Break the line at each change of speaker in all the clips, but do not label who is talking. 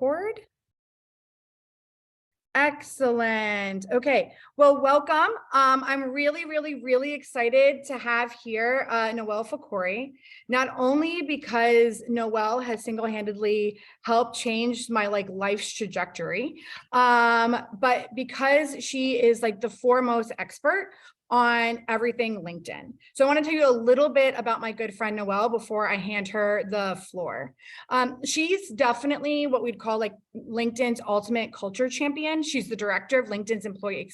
record. Excellent. Okay. Well, welcome. I'm really excited to have here Nawal Fakhoury, not only because Nawal has single-handedly helped change my life's trajectory, but because she is the foremost expert on everything LinkedIn. So I want to tell you a little bit about my good friend Nawal before I hand her the floor. She's definitely what we'd call LinkedIn's ultimate culture champion. She's the director of LinkedIn's employee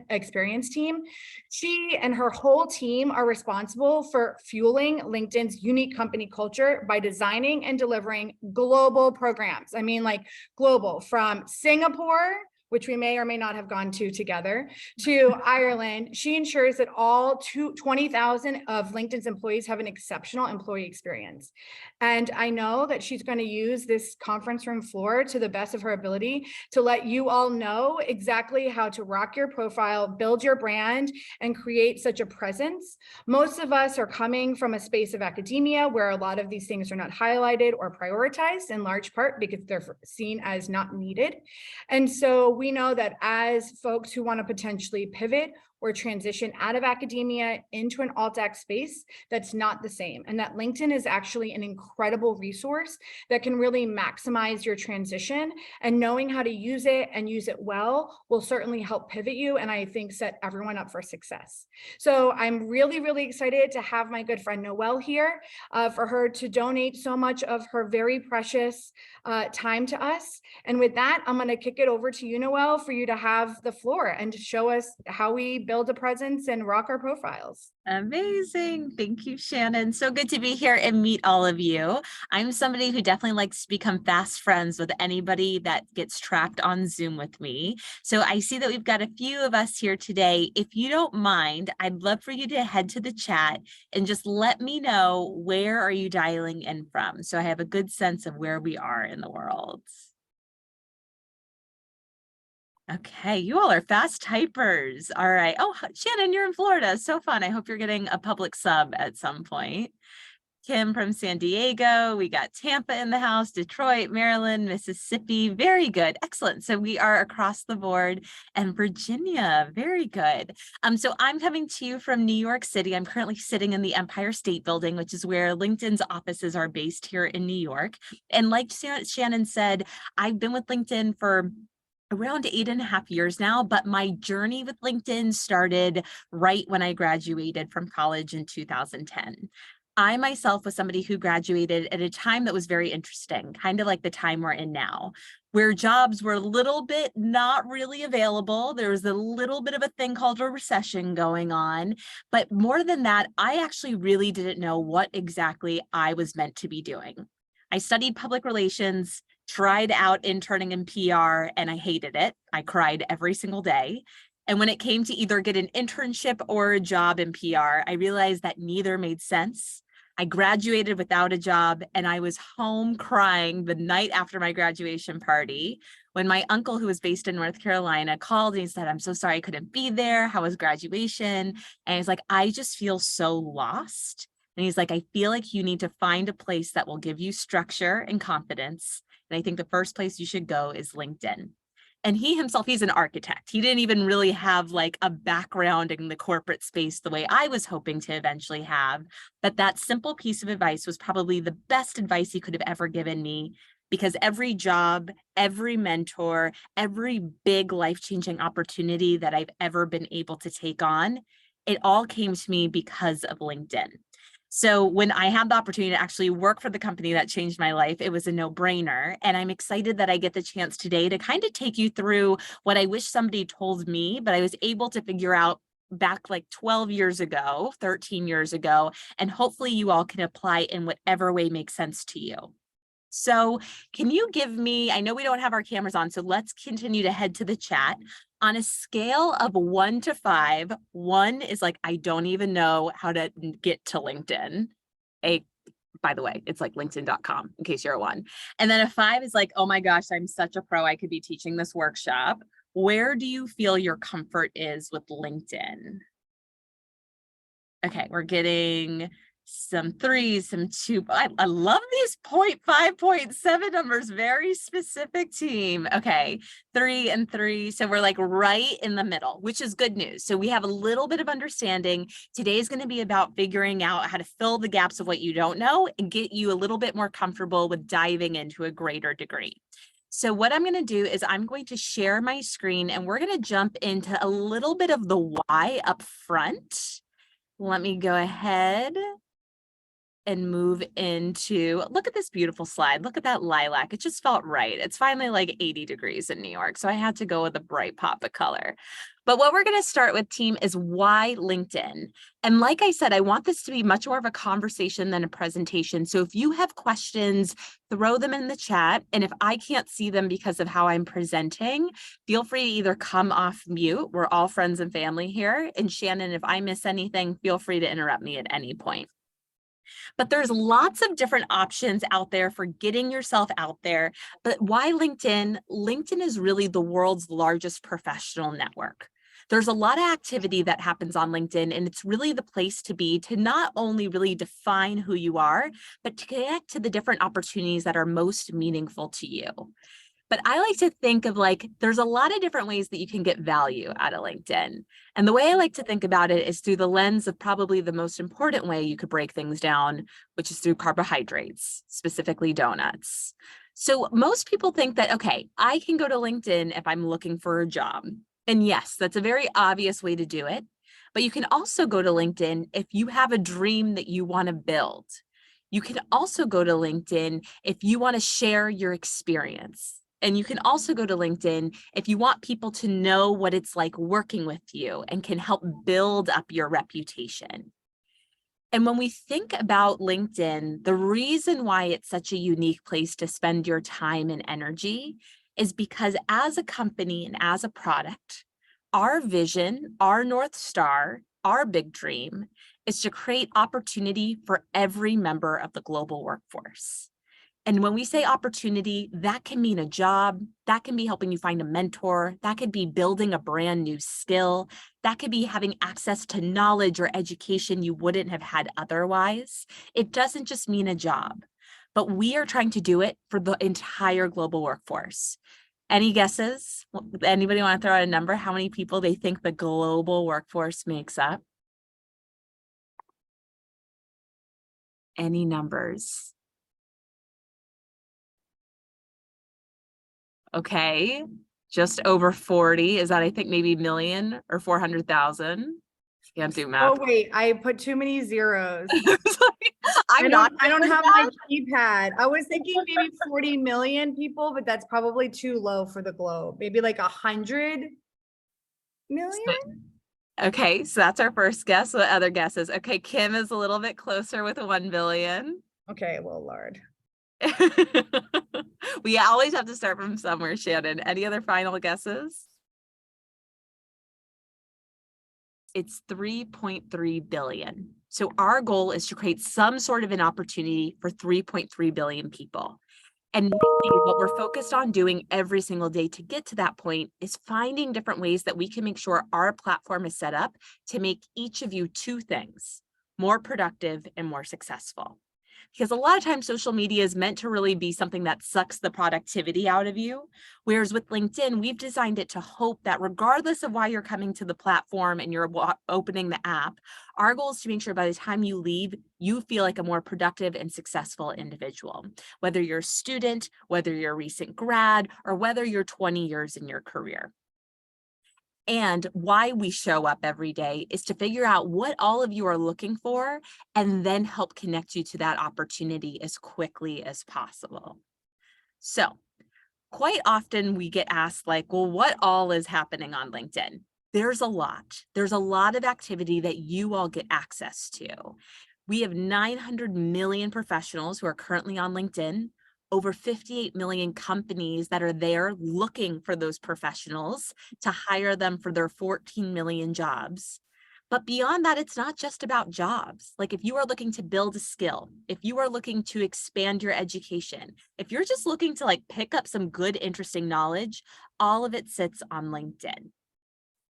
experience team. She and her whole team are responsible for fueling LinkedIn's unique company culture by designing and delivering global programs. I mean, global, from Singapore, which we may or may not have gone to together, to Ireland. She ensures that all 20,000 of LinkedIn's employees have an exceptional employee experience. And I know that she's going to use this conference room floor to the best of her ability to let you all know exactly how to rock your profile, build your brand, and create such a presence. Most of us are coming from a space of academia where a lot of these things are not highlighted or prioritized, in large part because they're seen as not needed. And so we know that as folks who want to potentially pivot or transition out of academia into an AltAc space, that's not the same. And that LinkedIn is actually an incredible resource that can really maximize your transition, and knowing how to use it and use it well will certainly help pivot you, and I think set everyone up for success. So I'm really excited to have my good friend Nawal here, for her to donate so much of her very precious time to us. And with that, I'm going to kick it over to you, Nawal, for you to have the floor and to show us how we build a presence and rock our profiles.
Amazing. Thank you, Shannon. So good to be here and meet all of you. I'm somebody who definitely likes to become fast friends with anybody that gets trapped on Zoom with me. So I see that we've got a few of us here today. If you don't mind, I'd love for you to head to the chat and just let me know, where are you dialing in from, so I have a good sense of where we are in the world. Okay, you all are fast typers. All right. Oh, Shannon, you're in Florida. So fun. I hope you're getting a public sub at some point. Kim from San Diego. We got Tampa in the house, Detroit, Maryland, Mississippi. Very good. Excellent. So we are across the board. And Virginia. Very good. So I'm coming to you from New York City. I'm currently sitting in the Empire State Building, which is where LinkedIn's offices are based here in New York. And like Shannon said, I've been with LinkedIn for around 8.5 years now, but my journey with LinkedIn started right when I graduated from college in 2010. I myself was somebody who graduated at a time that was very interesting, kind of like the time we're in now, where jobs were a little bit not really available. There was a little bit of a thing called a recession going on. But more than that, I actually really didn't know what exactly I was meant to be doing. I studied public relations, tried out interning in PR, and I hated it. I cried every single day. And when it came to either get an internship or a job in PR, I realized that neither made sense. I graduated without a job, and I was home crying the night after my graduation party when my uncle, who was based in North Carolina, called and he said, "I'm so sorry I couldn't be there. How was graduation?" And he's like, "I just feel so lost." And he's like, "I feel like you need to find a place that will give you structure and confidence. And I think the first place you should go is LinkedIn." And he himself, he's an architect. He didn't even really have a background in the corporate space the way I was hoping to eventually have. But that simple piece of advice was probably the best advice he could have ever given me, because every job, every mentor, every big life-changing opportunity that I've ever been able to take on, it all came to me because of LinkedIn. So when I had the opportunity to actually work for the company that changed my life, it was a no-brainer. And I'm excited that I get the chance today to kind of take you through what I wish somebody told me, but I was able to figure out back 12 years ago, 13 years ago, and hopefully you all can apply in whatever way makes sense to you. So can you give me, I know we don't have our cameras on, so let's continue to head to the chat. On a scale of 1 to 5, 1 is I don't even know how to get to LinkedIn. By the way, it's linkedin.com in case you're a 1. And then a 5 is oh my gosh, I'm such a pro, I could be teaching this workshop. Where do you feel your comfort is with LinkedIn? Okay, we're getting some 3s, some 2. I love these 0.5, 0.7 numbers, very specific team. Okay, 3 and 3. So we're like right in the middle, which is good news. So we have a little bit of understanding. Today is going to be about figuring out how to fill the gaps of what you don't know and get you a little bit more comfortable with diving into a greater degree. So what I'm going to do is I'm going to share my screen and we're going to jump into a little bit of the why up front. Let me go ahead and move into, look at this beautiful slide. Look at that lilac. It just felt right. It's finally like 80 degrees in New York. So I had to go with a bright pop of color. But what we're going to start with, team, is why LinkedIn. And like I said, I want this to be much more of a conversation than a presentation. So if you have questions, throw them in the chat. And if I can't see them because of how I'm presenting, feel free to either come off mute. We're all friends and family here. And Shannon, if I miss anything, feel free to interrupt me at any point. But there's lots of different options out there for getting yourself out there. But why LinkedIn? LinkedIn is really the world's largest professional network. There's a lot of activity that happens on LinkedIn, and it's really the place to be to not only really define who you are, but to connect to the different opportunities that are most meaningful to you. But I like to think of like, there's a lot of different ways that you can get value out of LinkedIn. And the way I like to think about it is through the lens of probably the most important way you could break things down, which is through carbohydrates, specifically donuts. So most people think that, okay, I can go to LinkedIn if I'm looking for a job. And yes, that's a very obvious way to do it. But you can also go to LinkedIn if you have a dream that you want to build. You can also go to LinkedIn if you want to share your experience. And you can also go to LinkedIn if you want people to know what it's like working with you and can help build up your reputation. And when we think about LinkedIn, the reason why it's such a unique place to spend your time and energy is because as a company and as a product, our vision, our North Star, our big dream is to create opportunity for every member of the global workforce. And when we say opportunity, that can mean a job, that can be helping you find a mentor, that could be building a brand new skill, that could be having access to knowledge or education you wouldn't have had otherwise. It doesn't just mean a job, but we are trying to do it for the entire global workforce. Any guesses? Anybody want to throw out a number? How many people they think the global workforce makes up? Any numbers? Okay, just over 40. Is that, I think, maybe million or 400,000? Can't do math.
Oh wait, I put too many zeros.
I
don't have my keypad. I was thinking maybe 40 million people, but that's probably too low for the globe. Maybe like 100 million.
Okay, so that's our first guess. What other guesses? Okay, Kim is a little bit closer with 1 billion.
Okay, well, Lord.
We always have to start from somewhere, Shannon. Any other final guesses? It's 3.3 billion. So our goal is to create some sort of an opportunity for 3.3 billion people. And really what we're focused on doing every single day to get to that point is finding different ways that we can make sure our platform is set up to make each of you two things: more productive and more successful. Because a lot of times social media is meant to really be something that sucks the productivity out of you. Whereas with LinkedIn, we've designed it to hope that regardless of why you're coming to the platform and you're opening the app, our goal is to make sure by the time you leave, you feel like a more productive and successful individual. Whether you're a student, whether you're a recent grad, or whether you're 20 years in your career. And why we show up every day is to figure out what all of you are looking for and then help connect you to that opportunity as quickly as possible. So quite often we get asked like, well, what all is happening on LinkedIn? There's a lot. There's a lot of activity that you all get access to. We have 900 million professionals who are currently on LinkedIn. Over 58 million companies that are there looking for those professionals to hire them for their 14 million jobs. But beyond that, it's not just about jobs. Like if you are looking to build a skill, if you are looking to expand your education, if you're just looking to like pick up some good, interesting knowledge, all of it sits on LinkedIn.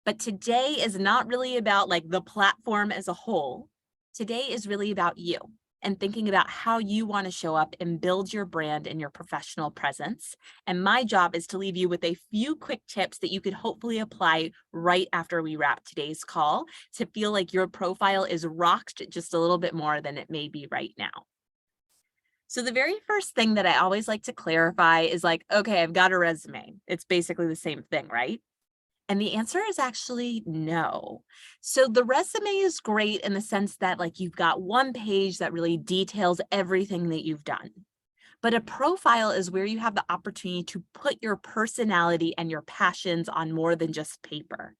But today is not really about like the platform as a whole. Today is really about you and thinking about how you want to show up and build your brand and your professional presence. And my job is to leave you with a few quick tips that you could hopefully apply right after we wrap today's call to feel like your profile is rocked just a little bit more than it may be right now. So the very first thing that I always like to clarify is like, okay, I've got a resume. It's basically the same thing, right? And the answer is actually no. So the resume is great in the sense that like you've got one page that really details everything that you've done. But a profile is where you have the opportunity to put your personality and your passions on more than just paper.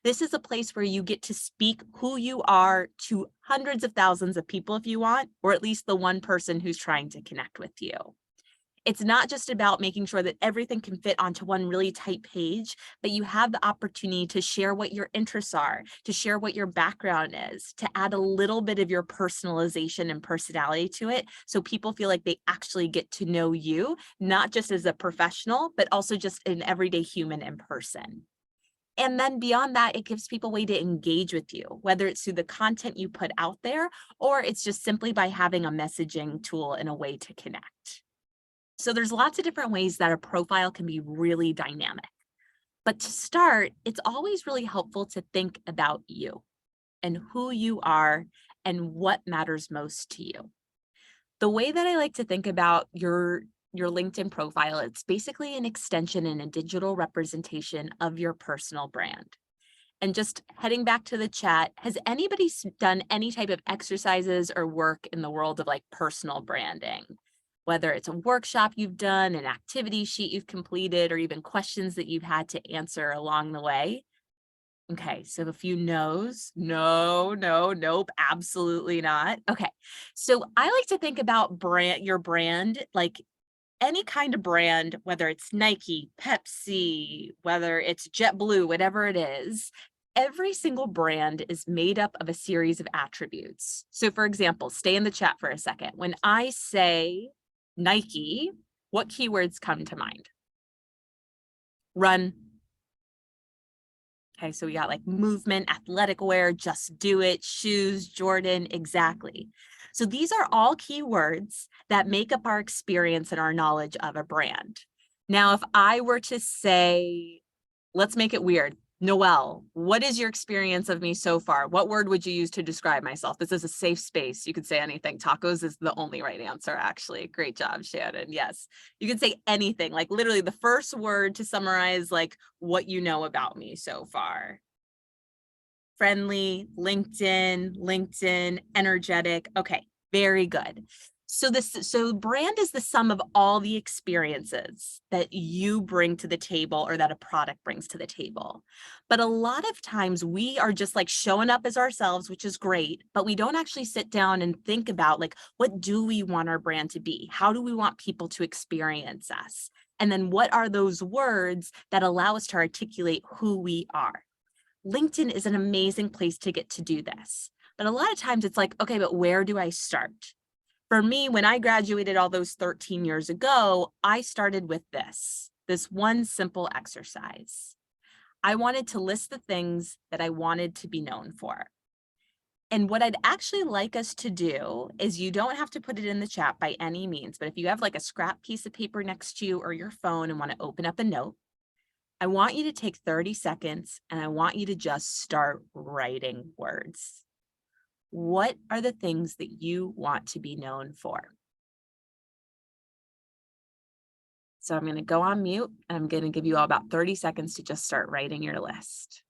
This is a place where you get to speak who you are to hundreds of thousands of people if you want, or at least the one person who's trying to connect with you. It's not just about making sure that everything can fit onto one really tight page, but you have the opportunity to share what your interests are, to share what your background is, to add a little bit of your personalization and personality to it so people feel like they actually get to know you, not just as a professional, but also just an everyday human in person. And then beyond that, it gives people a way to engage with you, whether it's through the content you put out there, or it's just simply by having a messaging tool and a way to connect. So there's lots of different ways that a profile can be really dynamic. But to start, it's always really helpful to think about you and who you are and what matters most to you. The way that I like to think about your LinkedIn profile, it's basically an extension and a digital representation of your personal brand. And just heading back to the chat, has anybody done any type of exercises or work in the world of like personal branding? Whether it's a workshop you've done, an activity sheet you've completed, or even questions that you've had to answer along the way. Okay, so a few no's. No, no, nope, absolutely not. Okay, so I like to think about your brand, like any kind of brand, whether it's Nike, Pepsi, whether it's JetBlue, whatever it is, every single brand is made up of a series of attributes. So for example, stay in the chat for a second. When I say Nike, what keywords come to mind? Run. Okay, so we got like movement, athletic wear, just do it, shoes, Jordan, exactly. So these are all keywords that make up our experience and our knowledge of a brand. Now, if I were to say, let's make it weird. Nawal, what is your experience of me so far? What word would you use to describe myself? This is a safe space. You could say anything. Tacos is the only right answer, actually. Great job, Shannon. Yes, you can say anything, like literally the first word to summarize like what you know about me so far. Friendly, LinkedIn, energetic. Okay, very good. So brand is the sum of all the experiences that you bring to the table or that a product brings to the table. But a lot of times we are just like showing up as ourselves, which is great, but we don't actually sit down and think about like, what do we want our brand to be? How do we want people to experience us? And then what are those words that allow us to articulate who we are? LinkedIn is an amazing place to get to do this. But a lot of times it's like, okay, but where do I start? For me, when I graduated all those 13 years ago, I started with this one simple exercise. I wanted to list the things that I wanted to be known for. And what I'd actually like us to do is you don't have to put it in the chat by any means, but if you have like a scrap piece of paper next to you or your phone and want to open up a note, I want you to take 30 seconds and I want you to just start writing words. What are the things that you want to be known for? So I'm going to go on mute and I'm going to give you all about 30 seconds to just start writing your list.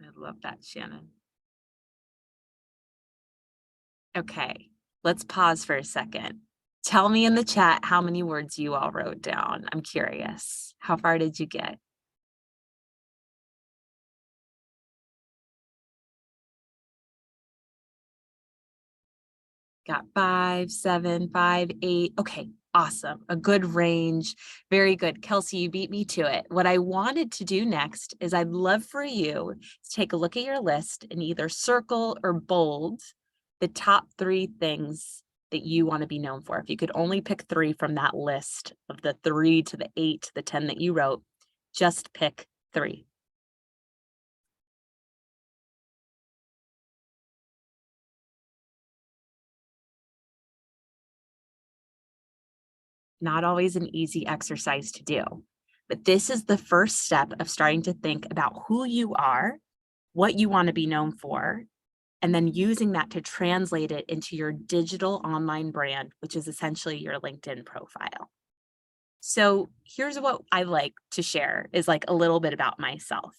I love that, Shannon. Okay, let's pause for a second. Tell me in the chat how many words you all wrote down. I'm curious. How far did you get? Got 5, 7, 5, 8. Okay, awesome. A good range. Very good. Kelsey, you beat me to it. What I wanted to do next is I'd love for you to take a look at your list and either circle or bold the top 3 things that you want to be known for. If you could only pick 3 from that list of the 3 to the 8 to the 10 that you wrote, just pick 3. Not always an easy exercise to do, but this is the first step of starting to think about who you are, what you want to be known for, and then using that to translate it into your digital online brand, which is essentially your LinkedIn profile. So here's what I like to share is like a little bit about myself.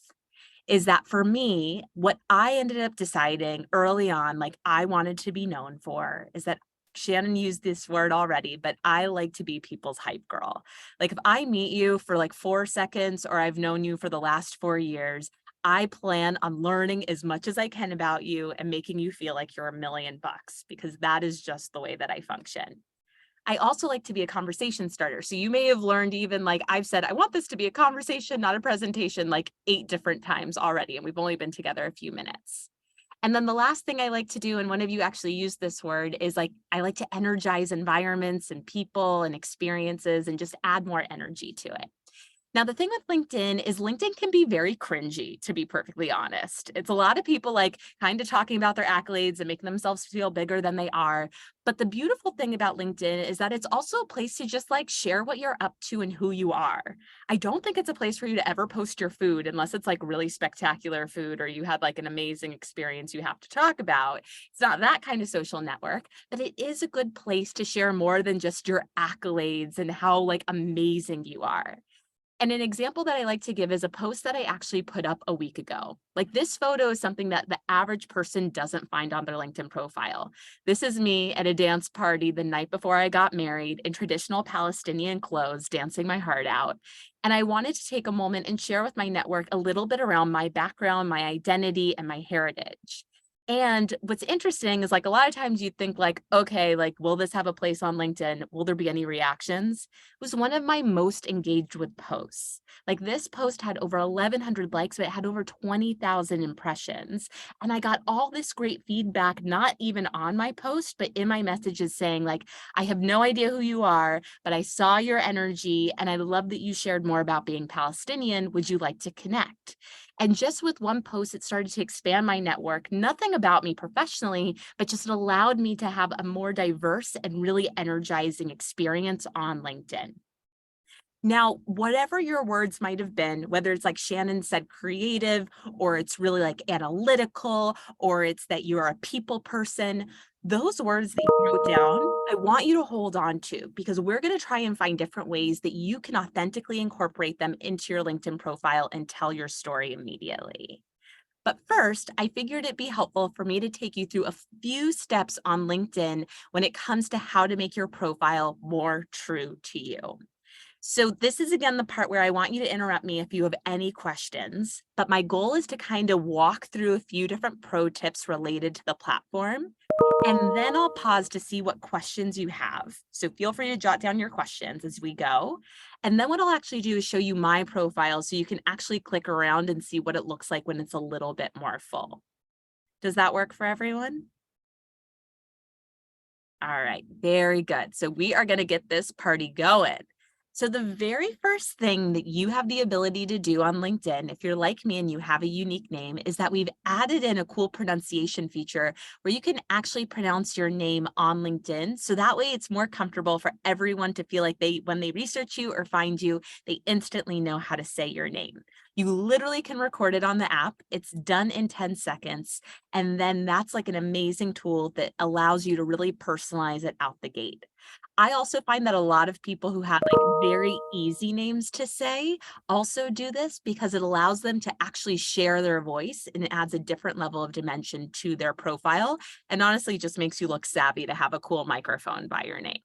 Is that for me, what I ended up deciding early on, like I wanted to be known for, is that Shannon used this word already, but I like to be people's hype girl. Like if I meet you for like 4 seconds or I've known you for the last 4 years, I plan on learning as much as I can about you and making you feel like you're $1,000,000 because that is just the way that I function. I also like to be a conversation starter. So you may have learned even like I've said, I want this to be a conversation, not a presentation, like 8 different times already. And we've only been together a few minutes. And then the last thing I like to do, and one of you actually used this word, is like I like to energize environments and people and experiences and just add more energy to it. Now, the thing with LinkedIn is LinkedIn can be very cringy, to be perfectly honest. It's a lot of people like kind of talking about their accolades and making themselves feel bigger than they are. But the beautiful thing about LinkedIn is that it's also a place to just like share what you're up to and who you are. I don't think it's a place for you to ever post your food unless it's like really spectacular food or you had like an amazing experience you have to talk about. It's not that kind of social network, but it is a good place to share more than just your accolades and how like amazing you are. And an example that I like to give is a post that I actually put up a week ago. Like this photo is something that the average person doesn't find on their LinkedIn profile. This is me at a dance party the night before I got married in traditional Palestinian clothes, dancing my heart out. And I wanted to take a moment and share with my network a little bit around my background, my identity, and my heritage. And what's interesting is like a lot of times you think like, okay, like, will this have a place on LinkedIn? Will there be any reactions? Was one of my most engaged with posts. Like this post had over 1,100 likes, but it had over 20,000 impressions. And I got all this great feedback, not even on my post, but in my messages saying like, I have no idea who you are, but I saw your energy and I love that you shared more about being Palestinian. Would you like to connect? And just with one post, it started to expand my network, nothing about me professionally, but just allowed me to have a more diverse and really energizing experience on LinkedIn. Now, whatever your words might have been, whether it's like Shannon said, creative, or it's really like analytical, or it's that you're a people person, those words that you wrote down, I want you to hold on to because we're going to try and find different ways that you can authentically incorporate them into your LinkedIn profile and tell your story immediately. But first, I figured it'd be helpful for me to take you through a few steps on LinkedIn when it comes to how to make your profile more true to you. So this is again the part where I want you to interrupt me if you have any questions, but my goal is to kind of walk through a few different pro tips related to the platform, and then I'll pause to see what questions you have. So feel free to jot down your questions as we go. And then what I'll actually do is show you my profile so you can actually click around and see what it looks like when it's a little bit more full. Does that work for everyone? All right, very good. So we are going to get this party going. So the very first thing that you have the ability to do on LinkedIn, if you're like me and you have a unique name, is that we've added in a cool pronunciation feature where you can actually pronounce your name on LinkedIn. So that way it's more comfortable for everyone to feel like when they research you or find you, they instantly know how to say your name. You literally can record it on the app. It's done in 10 seconds. And then that's like an amazing tool that allows you to really personalize it out the gate. I also find that a lot of people who have like very easy names to say also do this because it allows them to actually share their voice and it adds a different level of dimension to their profile. And honestly, just makes you look savvy to have a cool microphone by your name.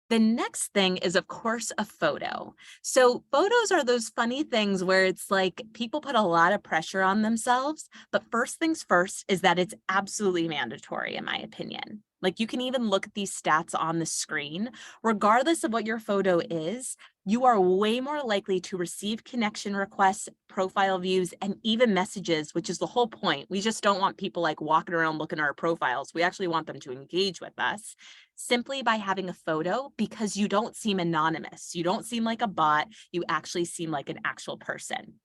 The next thing is, of course, a photo. So photos are those funny things where it's like people put a lot of pressure on themselves, but first things first is that it's absolutely mandatory, in my opinion. Like you can even look at these stats on the screen. Regardless of what your photo is, you are way more likely to receive connection requests, profile views, and even messages, which is the whole point. We just don't want people like walking around looking at our profiles. We actually want them to engage with us simply by having a photo, because you don't seem anonymous. You don't seem like a bot. You actually seem like an actual person.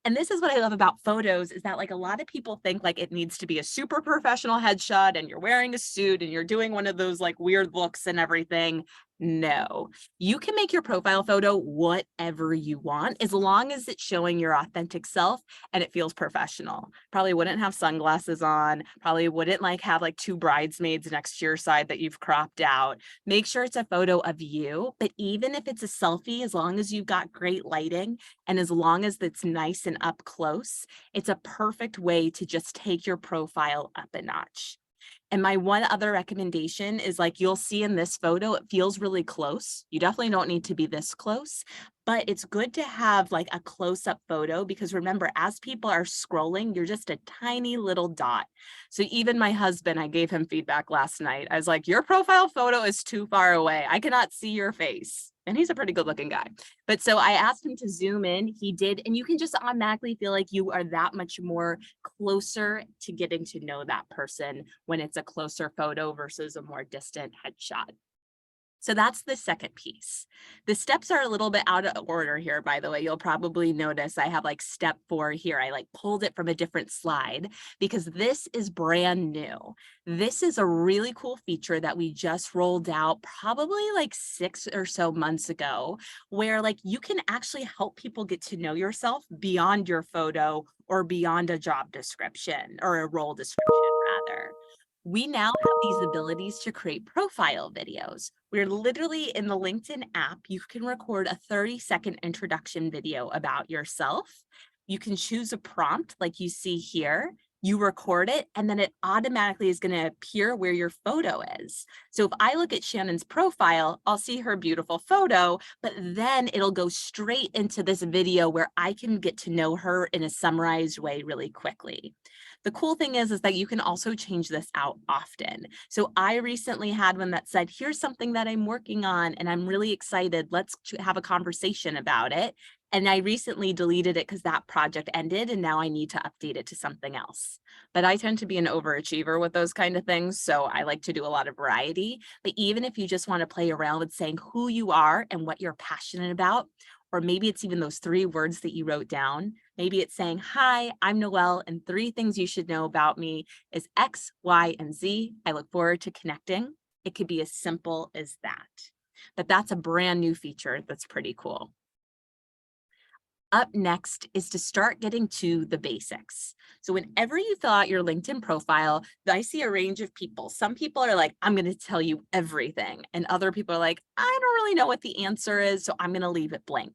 And this is what I love about photos, is that like a lot of people think like it needs to be a super professional headshot and you're wearing a suit and you're doing one of those like weird looks and everything. No, you can make your profile photo whatever you want, as long as it's showing your authentic self and it feels professional. Probably wouldn't have sunglasses on, probably wouldn't like have like two bridesmaids next to your side that you've cropped out. Make sure it's a photo of you, but even if it's a selfie, as long as you've got great lighting and as long as it's nice and up close, it's a perfect way to just take your profile up a notch. And my one other recommendation is, like you'll see in this photo, it feels really close. You definitely don't need to be this close, but it's good to have like a close-up photo, because remember, as people are scrolling, you're just a tiny little dot. So even my husband, I gave him feedback last night. I was like, your profile photo is too far away. I cannot see your face. And he's a pretty good looking guy. But so I asked him to zoom in, he did, and you can just automatically feel like you are that much more closer to getting to know that person when it's a closer photo versus a more distant headshot. So that's the second piece. The steps are a little bit out of order here, by the way. You'll probably notice I have like step 4 here. I like pulled it from a different slide because this is brand new. This is a really cool feature that we just rolled out probably like 6 or so months ago, where like you can actually help people get to know yourself beyond your photo or beyond a job description or a role description rather. We now have these abilities to create profile videos. We're literally in the LinkedIn app. You can record a 30-second introduction video about yourself. You can choose a prompt like you see here. You record it, and then it automatically is going to appear where your photo is. So if I look at Shannon's profile, I'll see her beautiful photo, but then it'll go straight into this video where I can get to know her in a summarized way really quickly. The cool thing is that you can also change this out often. So I recently had one that said, here's something that I'm working on and I'm really excited. Let's have a conversation about it. And I recently deleted it because that project ended and now I need to update it to something else. But I tend to be an overachiever with those kind of things. So I like to do a lot of variety. But even if you just want to play around with saying who you are and what you're passionate about, or maybe it's even those 3 words that you wrote down. Maybe it's saying, hi, I'm Nawal, and 3 things you should know about me is X, Y, and Z. I look forward to connecting. It could be as simple as that. But that's a brand new feature that's pretty cool. Up next is to start getting to the basics. So whenever you fill out your LinkedIn profile, I see a range of people. Some people are like, I'm going to tell you everything. And other people are like, I don't really know what the answer is, so I'm going to leave it blank.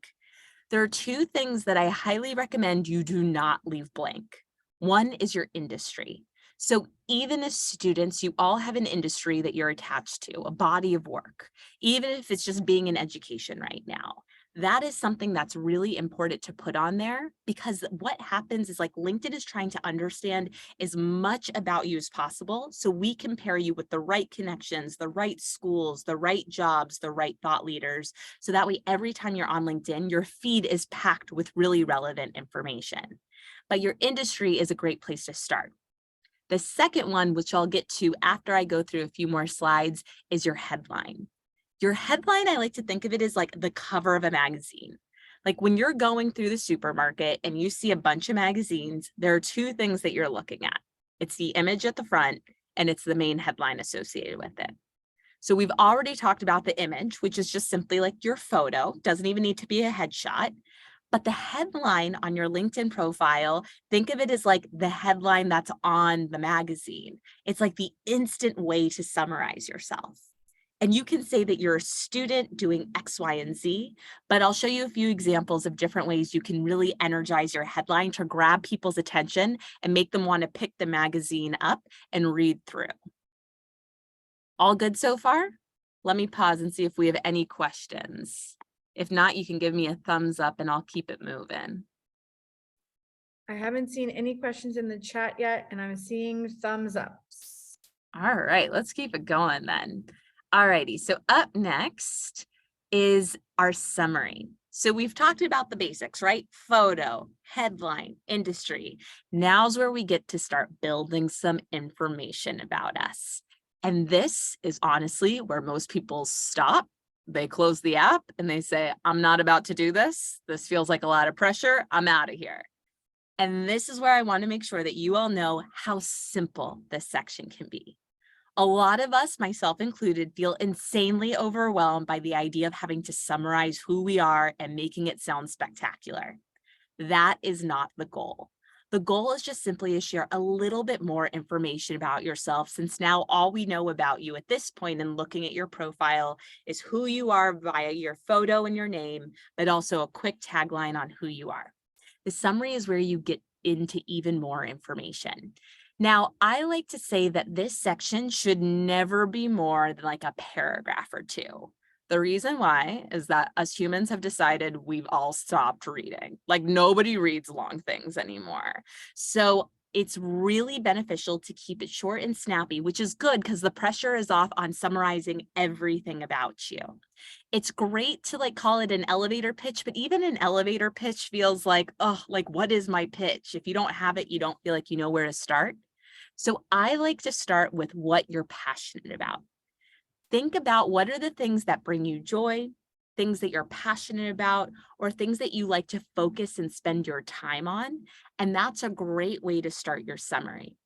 There are 2 things that I highly recommend you do not leave blank. One is your industry. So even as students, you all have an industry that you're attached to, a body of work, even if it's just being in education right now. That is something that's really important to put on there, because what happens is like LinkedIn is trying to understand as much about you as possible. So we can pair you with the right connections, the right schools, the right jobs, the right thought leaders. So that way, every time you're on LinkedIn, your feed is packed with really relevant information. But your industry is a great place to start. The second one, which I'll get to after I go through a few more slides, is your headline. Your headline, I like to think of it as like the cover of a magazine. Like when you're going through the supermarket and you see a bunch of magazines, there are 2 things that you're looking at. It's the image at the front and it's the main headline associated with it. So we've already talked about the image, which is just simply like your photo, doesn't even need to be a headshot. But the headline on your LinkedIn profile, think of it as like the headline that's on the magazine. It's like the instant way to summarize yourself. And you can say that you're a student doing X, Y, and Z, but I'll show you a few examples of different ways you can really energize your headline to grab people's attention and make them want to pick the magazine up and read through. All good so far? Let me pause and see if we have any questions. If not, you can give me a thumbs up and I'll keep it moving.
I haven't seen any questions in the chat yet, and I'm seeing thumbs ups.
All right, let's keep it going then. All righty, so up next is our summary. So we've talked about the basics, right? Photo, headline, industry. Now's where we get to start building some information about us. And this is honestly where most people stop. They close the app and they say, I'm not about to do this. This feels like a lot of pressure. I'm out of here. And this is where I want to make sure that you all know how simple this section can be. A lot of us, myself included, feel insanely overwhelmed by the idea of having to summarize who we are and making it sound spectacular. That is not the goal. The goal is just simply to share a little bit more information about yourself, since now all we know about you at this point in looking at your profile is who you are via your photo and your name, but also a quick tagline on who you are. The summary is where you get into even more information. Now, I like to say that this section should never be more than like a paragraph or two. The reason why is that us humans have decided we've all stopped reading. Like nobody reads long things anymore. So it's really beneficial to keep it short and snappy, which is good because the pressure is off on summarizing everything about you. It's great to like call it an elevator pitch, but even an elevator pitch feels like, oh, like what is my pitch? If you don't have it, you don't feel like you know where to start. So I like to start with what you're passionate about. Think about what are the things that bring you joy, things that you're passionate about, or things that you like to focus and spend your time on. And that's a great way to start your summary.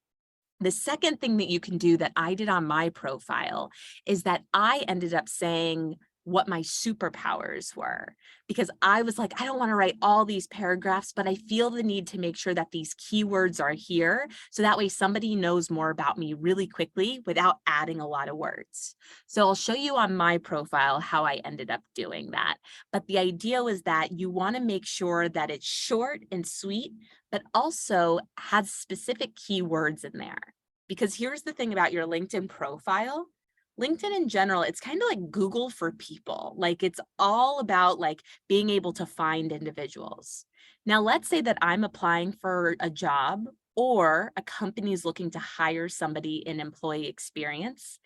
The second thing that you can do that I did on my profile is that I ended up saying what my superpowers were, because I was like, I don't want to write all these paragraphs, but I feel the need to make sure that these keywords are here. So that way somebody knows more about me really quickly without adding a lot of words. So I'll show you on my profile how I ended up doing that. But the idea was that you want to make sure that it's short and sweet, but also has specific keywords in there. Because here's the thing about your LinkedIn profile. LinkedIn in general, it's kind of like Google for people. Like it's all about like being able to find individuals. Now, let's say that I'm applying for a job or a company is looking to hire somebody in employee experience.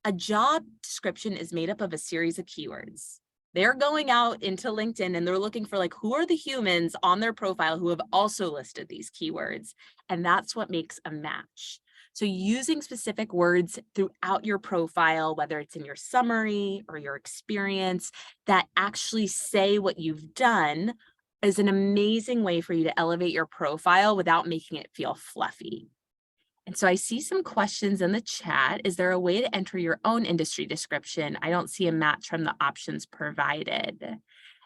A job description is made up of a series of keywords. They're going out into LinkedIn and they're looking for like, who are the humans on their profile who have also listed these keywords? And that's what makes a match. So using specific words throughout your profile, whether it's in your summary or your experience, that actually say what you've done is an amazing way for you to elevate your profile without making it feel fluffy. And so I see some questions in the chat. Is there a way to enter your own industry description? I don't see a match from the options provided.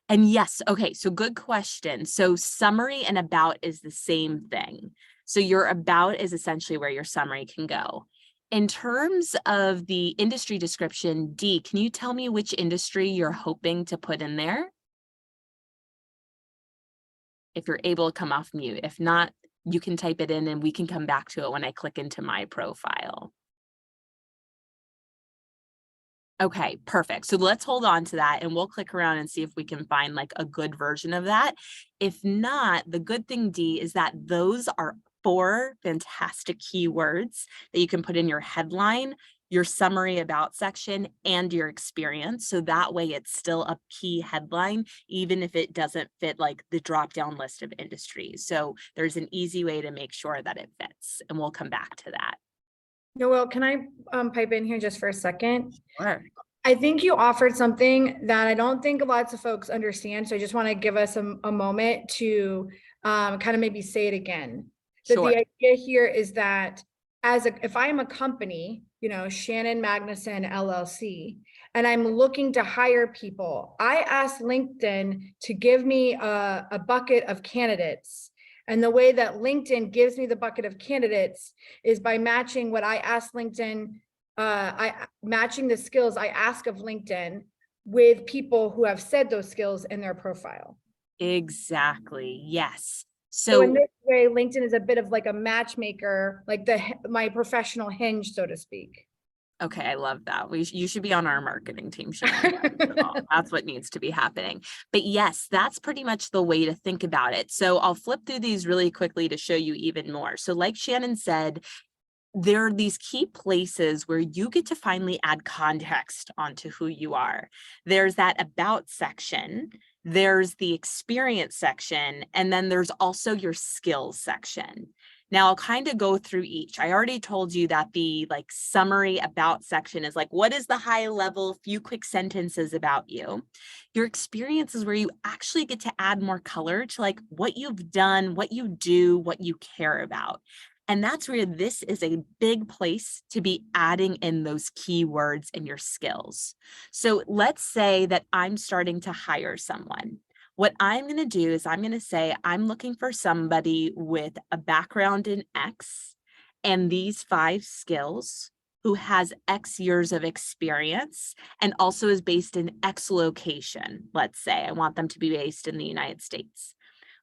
And yes, okay, so good question. So summary and about is the same thing. So your about is essentially where your summary can go. In terms of the industry description, Dee, can you tell me which industry you're hoping to put in there? If you're able to come off mute. If not, you can type it in and we can come back to it when I click into my profile. Okay, perfect. So let's hold on to that and we'll click around and see if we can find like a good version of that. If not, the good thing, Dee, is that those are 4 fantastic keywords that you can put in your headline, your summary about section, and your experience. So that way it's still a key headline, even if it doesn't fit like the drop-down list of industries. So there's an easy way to make sure that it fits, and we'll come back to that.
Noel, can I pipe in here just for a second?
Sure.
I think you offered something that I don't think lots of folks understand. So I just want to give us a moment to kind of maybe say it again. That
Sure.
the idea here is that if I'm a company, you know, Shannon Magnuson LLC, and I'm looking to hire people, I ask LinkedIn to give me a bucket of candidates. And the way that LinkedIn gives me the bucket of candidates is by matching what I ask LinkedIn, matching the skills I ask of LinkedIn with people who have said those skills in their profile.
Exactly. Yes.
So in
So
this way, LinkedIn is a bit of like a matchmaker, like my professional hinge, so to speak.
okay, I love that. You should be on our marketing team, Shannon. That's what needs to be happening. But yes, that's pretty much the way to think about it. So I'll flip through these really quickly to show you even more. So like Shannon said, there are these key places where you get to finally add context onto who you are. There's that about section, there's the experience section, and then there's also your skills section. Now I'll kind of go through each. I already told you that the like summary about section is like, what is the high level, few quick sentences about you? Your experience is where you actually get to add more color to like what you've done, what you do, what you care about. And that's where this is a big place to be adding in those keywords and your skills. So let's say that I'm starting to hire someone. What I'm going to do is I'm going to say, I'm looking for somebody with a background in X and these 5 skills, who has X years of experience and also is based in X location. Let's say I want them to be based in the United States.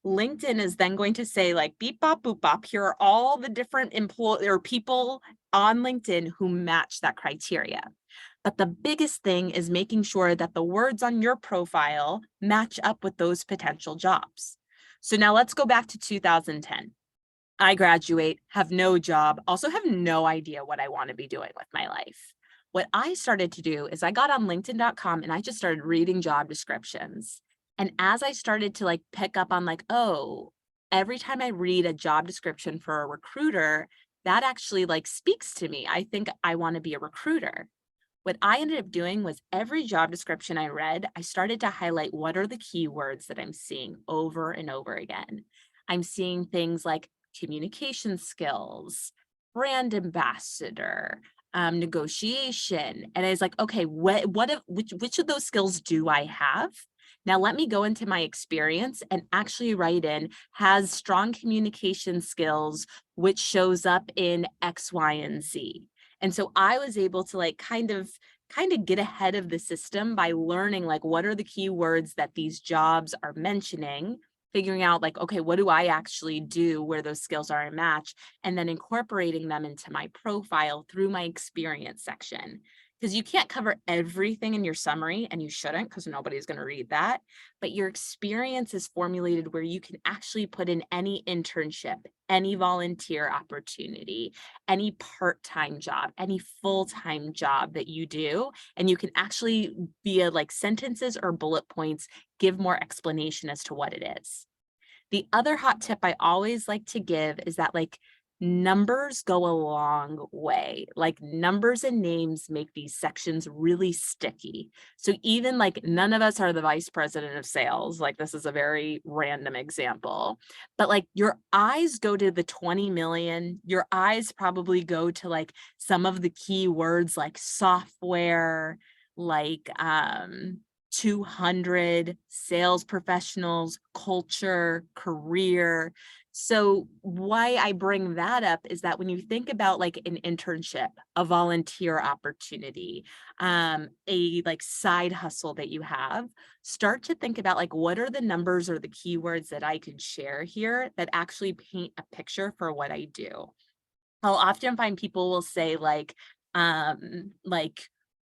LinkedIn is then going to say like beep bop boop bop, here are all the different people on LinkedIn who match that criteria. But the biggest thing is making sure that the words on your profile match up with those potential jobs. So now let's go back to 2010. I graduate, have no job, also have no idea what I want to be doing with my life. What I started to do is I got on LinkedIn.com and I just started reading job descriptions. And as I started to like pick up on like, oh, every time I read a job description for a recruiter, that actually like speaks to me. I think I want to be a recruiter. What I ended up doing was every job description I read, I started to highlight what are the keywords that I'm seeing over and over again. I'm seeing things like communication skills, brand ambassador, negotiation. And I was like, okay, which of those skills do I have? Now let me go into my experience and actually write in has strong communication skills, which shows up in X, Y, and Z. And so I was able to like kind of get ahead of the system by learning like what are the keywords that these jobs are mentioning, figuring out like, okay, what do I actually do where those skills are a match, and then incorporating them into my profile through my experience section. Because you can't cover everything in your summary, and you shouldn't, because nobody's going to read that. But your experience is formulated where you can actually put in any internship, any volunteer opportunity, any part-time job, any full-time job that you do. And you can actually, via like sentences or bullet points, give more explanation as to what it is. The other hot tip I always like to give is that like numbers go a long way. Like numbers and names make these sections really sticky. So even like none of us are the vice president of sales. Like this is a very random example, but like your eyes go to the 20 million, your eyes probably go to like some of the keywords like software, like 200 sales professionals, culture, career. So why I bring that up is that when you think about like an internship, a volunteer opportunity, a like side hustle that you have, start to think about like what are the numbers or the keywords that I could share here that actually paint a picture for what I do. I'll often find people will say like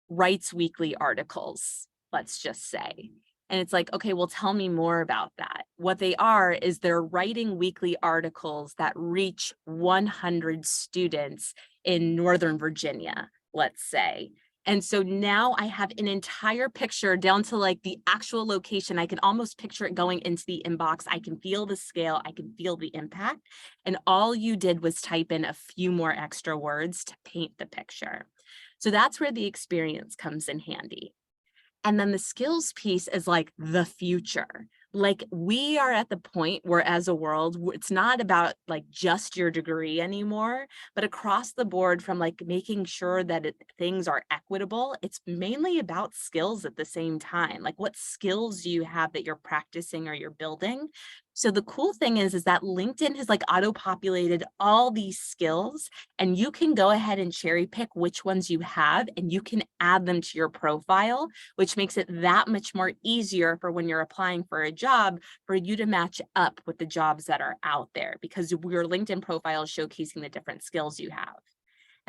writes weekly articles, let's just say. And it's like, okay, well, tell me more about that. What they are is they're writing weekly articles that reach 100 students in Northern Virginia, let's say. And so now I have an entire picture down to like the actual location. I can almost picture it going into the inbox. I can feel the scale. I can feel the impact. And all you did was type in a few more extra words to paint the picture. So that's where the experience comes in handy. And then the skills piece is like the future. Like we are at the point where as a world, it's not about like just your degree anymore, but across the board from like making sure that things are equitable, it's mainly about skills at the same time. Like what skills do you have that you're practicing or you're building? So the cool thing is that LinkedIn has like auto-populated all these skills, and you can go ahead and cherry pick which ones you have, and you can add them to your profile, which makes it that much more easier for when you're applying for a job for you to match up with the jobs that are out there, because your LinkedIn profile is showcasing the different skills you have.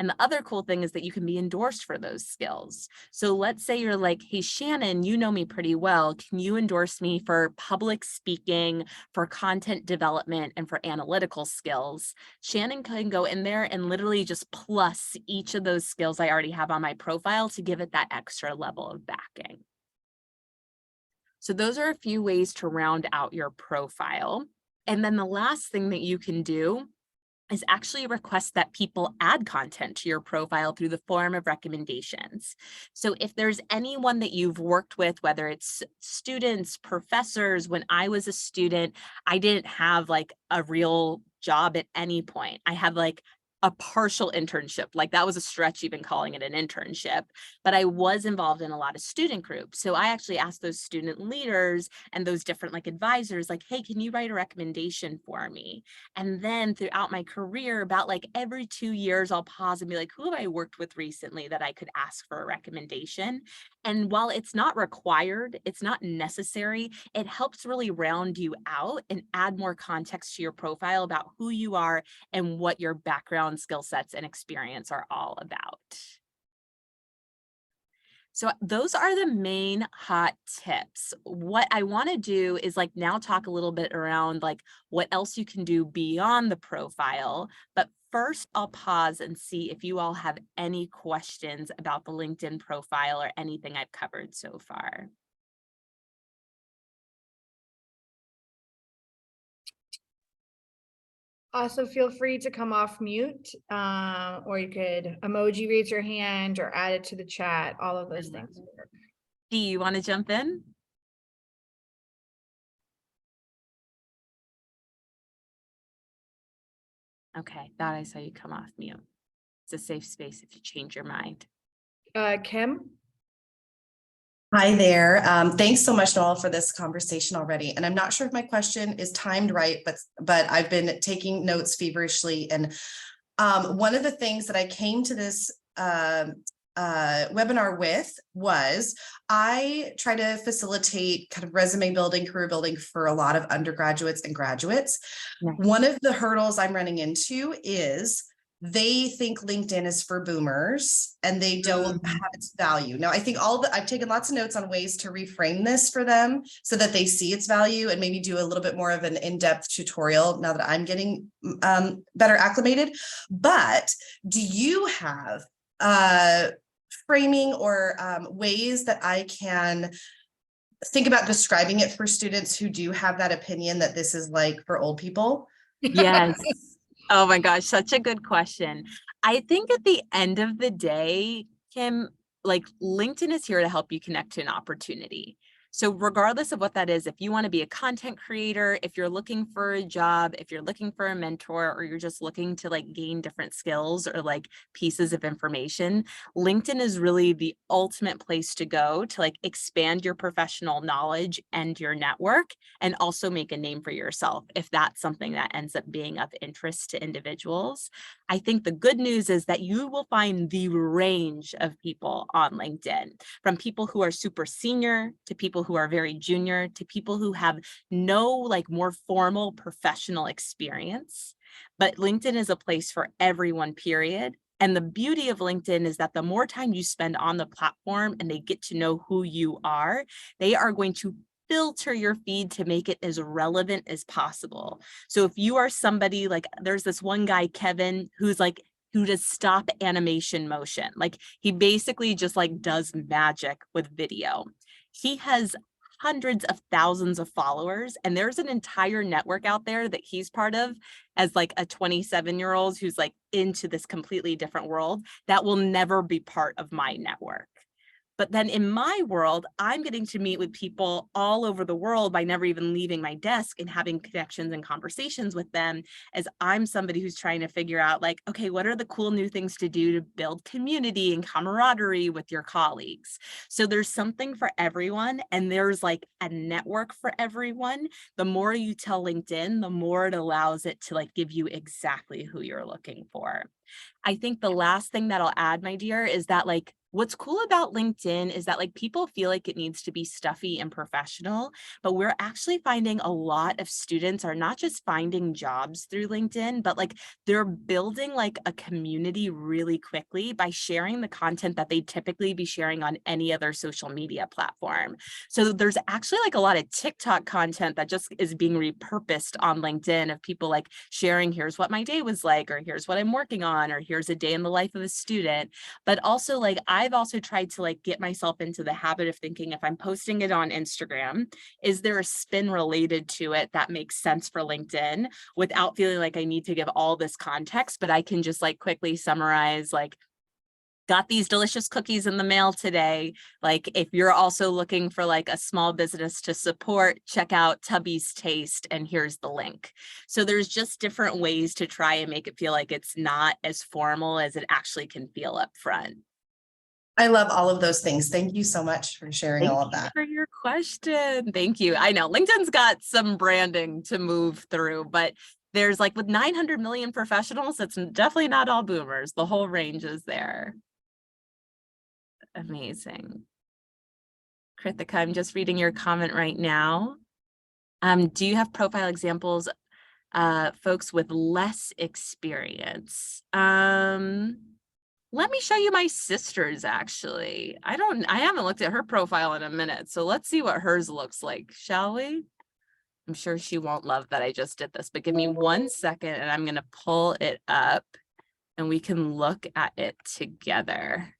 And the other cool thing is that you can be endorsed for those skills. So let's say you're like, hey, Shannon, you know me pretty well. Can you endorse me for public speaking, for content development, and for analytical skills? Shannon can go in there and literally just plus each of those skills I already have on my profile to give it that extra level of backing. So those are a few ways to round out your profile. And then the last thing that you can do is actually request that people add content to your profile through the form of recommendations. So if there's anyone that you've worked with, whether it's students, professors, when I was a student, I didn't have like a real job at any point. I had like a partial internship. Like that was a stretch even calling it an internship, but I was involved in a lot of student groups. So I actually asked those student leaders and those different like advisors, like, hey, can you write a recommendation for me? And then throughout my career, about like every 2 years, I'll pause and be like, who have I worked with recently that I could ask for a recommendation? And while it's not required, it's not necessary, it helps really round you out and add more context to your profile about who you are and what your background, skill sets, and experience are all about. So those are the main hot tips. What I want to do is like now talk a little bit around like what else you can do beyond the profile. But first I'll pause and see if you all have any questions about the LinkedIn profile or anything I've covered so far.
Also, feel free to come off mute, or you could emoji raise your hand or add it to the chat. All of those things work.
Dee, you want to jump in? Okay, thought I saw you come off mute. It's a safe space if you change your mind.
Kim?
Hi there. Thanks so much, Nawal, for this conversation already. And I'm not sure if my question is timed right, but I've been taking notes feverishly. And one of the things that I came to this webinar with was I try to facilitate kind of resume building, career building for a lot of undergraduates and graduates.
Nice.
One of the hurdles I'm running into is they think LinkedIn is for boomers and they don't have its value. Now, I think I've taken lots of notes on ways to reframe this for them so that they see its value and maybe do a little bit more of an in-depth tutorial now that I'm getting better acclimated. But do you have framing or ways that I can think about describing it for students who do have that opinion that this is like for old people?
Yes. Oh my gosh, such a good question. I think at the end of the day, Kim, like LinkedIn is here to help you connect to an opportunity. So regardless of what that is, if you want to be a content creator, if you're looking for a job, if you're looking for a mentor, or you're just looking to like gain different skills or like pieces of information, LinkedIn is really the ultimate place to go to like expand your professional knowledge and your network and also make a name for yourself if that's something that ends up being of interest to individuals. I think the good news is that you will find the range of people on LinkedIn, from people who are super senior to people who are very junior to people who have no like more formal professional experience. But LinkedIn is a place for everyone, period. And the beauty of LinkedIn is that the more time you spend on the platform and they get to know who you are, they are going to filter your feed to make it as relevant as possible. So if you are somebody like, there's this one guy, Kevin, who does stop animation motion. Like he basically just like does magic with video. He has hundreds of thousands of followers, and there's an entire network out there that he's part of as like a 27-year-old who's like into this completely different world that will never be part of my network. But then in my world, I'm getting to meet with people all over the world by never even leaving my desk and having connections and conversations with them, as I'm somebody who's trying to figure out like, okay, what are the cool new things to do to build community and camaraderie with your colleagues? So there's something for everyone, and there's like a network for everyone. The more you tell LinkedIn, the more it allows it to like give you exactly who you're looking for. I think the last thing that I'll add, my dear, is that like What's cool about LinkedIn is that like people feel like it needs to be stuffy and professional, but we're actually finding a lot of students are not just finding jobs through LinkedIn, but like they're building like a community really quickly by sharing the content that they typically be sharing on any other social media platform. So there's actually like a lot of TikTok content that just is being repurposed on LinkedIn of people like sharing, here's what my day was like, or here's what I'm working on, or here's a day in the life of a student. But also like I've also tried to like get myself into the habit of thinking, if I'm posting it on Instagram, is there a spin related to it that makes sense for LinkedIn without feeling like I need to give all this context, but I can just like quickly summarize like, got these delicious cookies in the mail today. Like if you're also looking for like a small business to support, check out Tubby's Taste and here's the link. So there's just different ways to try and make it feel like it's not as formal as it actually can feel up front.
I love all of those things. Thank you so much for sharing all of
Thank you
that.
for your question. Thank you. I know LinkedIn's got some branding to move through, but there's like with 900 million professionals, it's definitely not all boomers. The whole range is there. Amazing. Krithika, I'm just reading your comment right now. Do you have profile examples, folks with less experience? Let me show you my sister's actually. I haven't looked at her profile in a minute, so let's see what hers looks like, shall we? I'm sure she won't love that I just did this, but give me 1 second and I'm gonna pull it up and we can look at it together.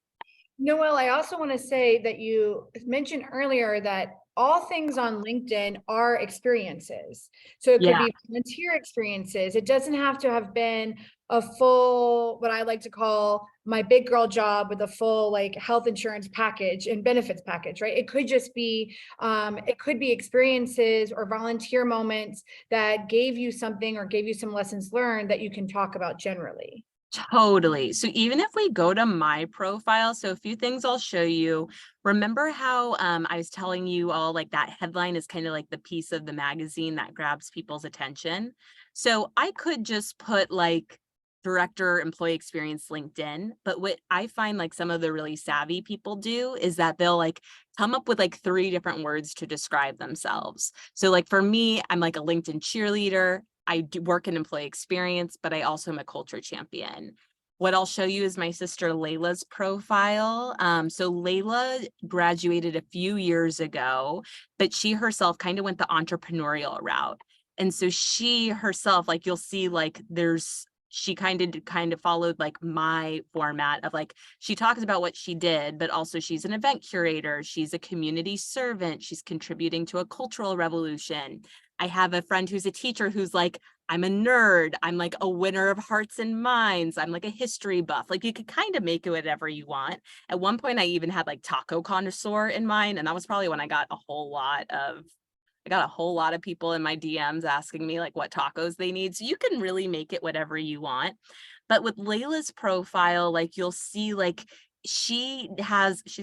Noel, I also want to say that you mentioned earlier that all things on LinkedIn are experiences. So it could be volunteer experiences. It doesn't have to have been a full, what I like to call my big girl job with a full like health insurance package and benefits package, right? It could just be, it could be experiences or volunteer moments that gave you something or gave you some lessons learned that you can talk about generally.
Totally. So even if we go to my profile, so a few things I'll show you. Remember how I was telling you all like that headline is kind of like the piece of the magazine that grabs people's attention. So I could just put like director employee experience LinkedIn, but what I find like some of the really savvy people do is that they'll like come up with like 3 different words to describe themselves. So like for me, I'm like a LinkedIn cheerleader. I do work in employee experience, but I also am a culture champion. What I'll show you is my sister Layla's profile. So Layla graduated a few years ago, but she herself kind of went the entrepreneurial route. And so she herself, like you'll see, like she kind of followed like my format of like, she talks about what she did, but also she's an event curator. She's a community servant. She's contributing to a cultural revolution. I have a friend who's a teacher who's like, I'm a nerd. I'm like a winner of hearts and minds. I'm like a history buff. Like you could kind of make it whatever you want. At one point, I even had like taco connoisseur in mind. And that was probably when I got a whole lot of people in my DMs asking me like what tacos they need. So you can really make it whatever you want. But with Layla's profile, like you'll see like she's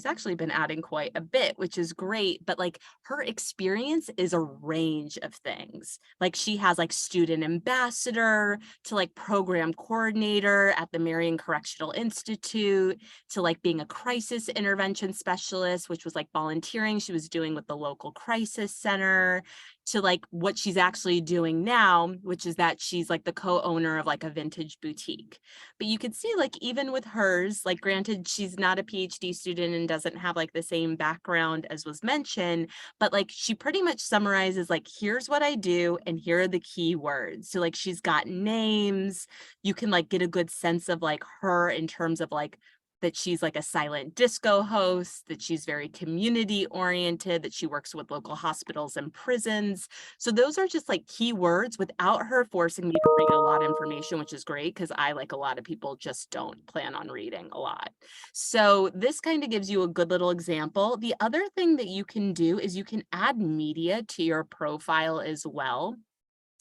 actually been adding quite a bit, which is great, but like her experience is a range of things. Like she has like student ambassador to like program coordinator at the Marion Correctional Institute to like being a crisis intervention specialist, which was like volunteering she was doing with the local crisis center, to like what she's actually doing now, which is that she's like the co-owner of like a vintage boutique. But you could see like even with hers, like granted, she's not a PhD student and doesn't have like the same background as was mentioned, but like she pretty much summarizes like, here's what I do and here are the key words. So like she's got names, you can like get a good sense of like her in terms of like that she's like a silent disco host, that she's very community oriented, that she works with local hospitals and prisons. So those are just like key words without her forcing me to read a lot of information, which is great because I, like a lot of people, just don't plan on reading a lot. So this kind of gives you a good little example. The other thing that you can do is you can add media to your profile as well.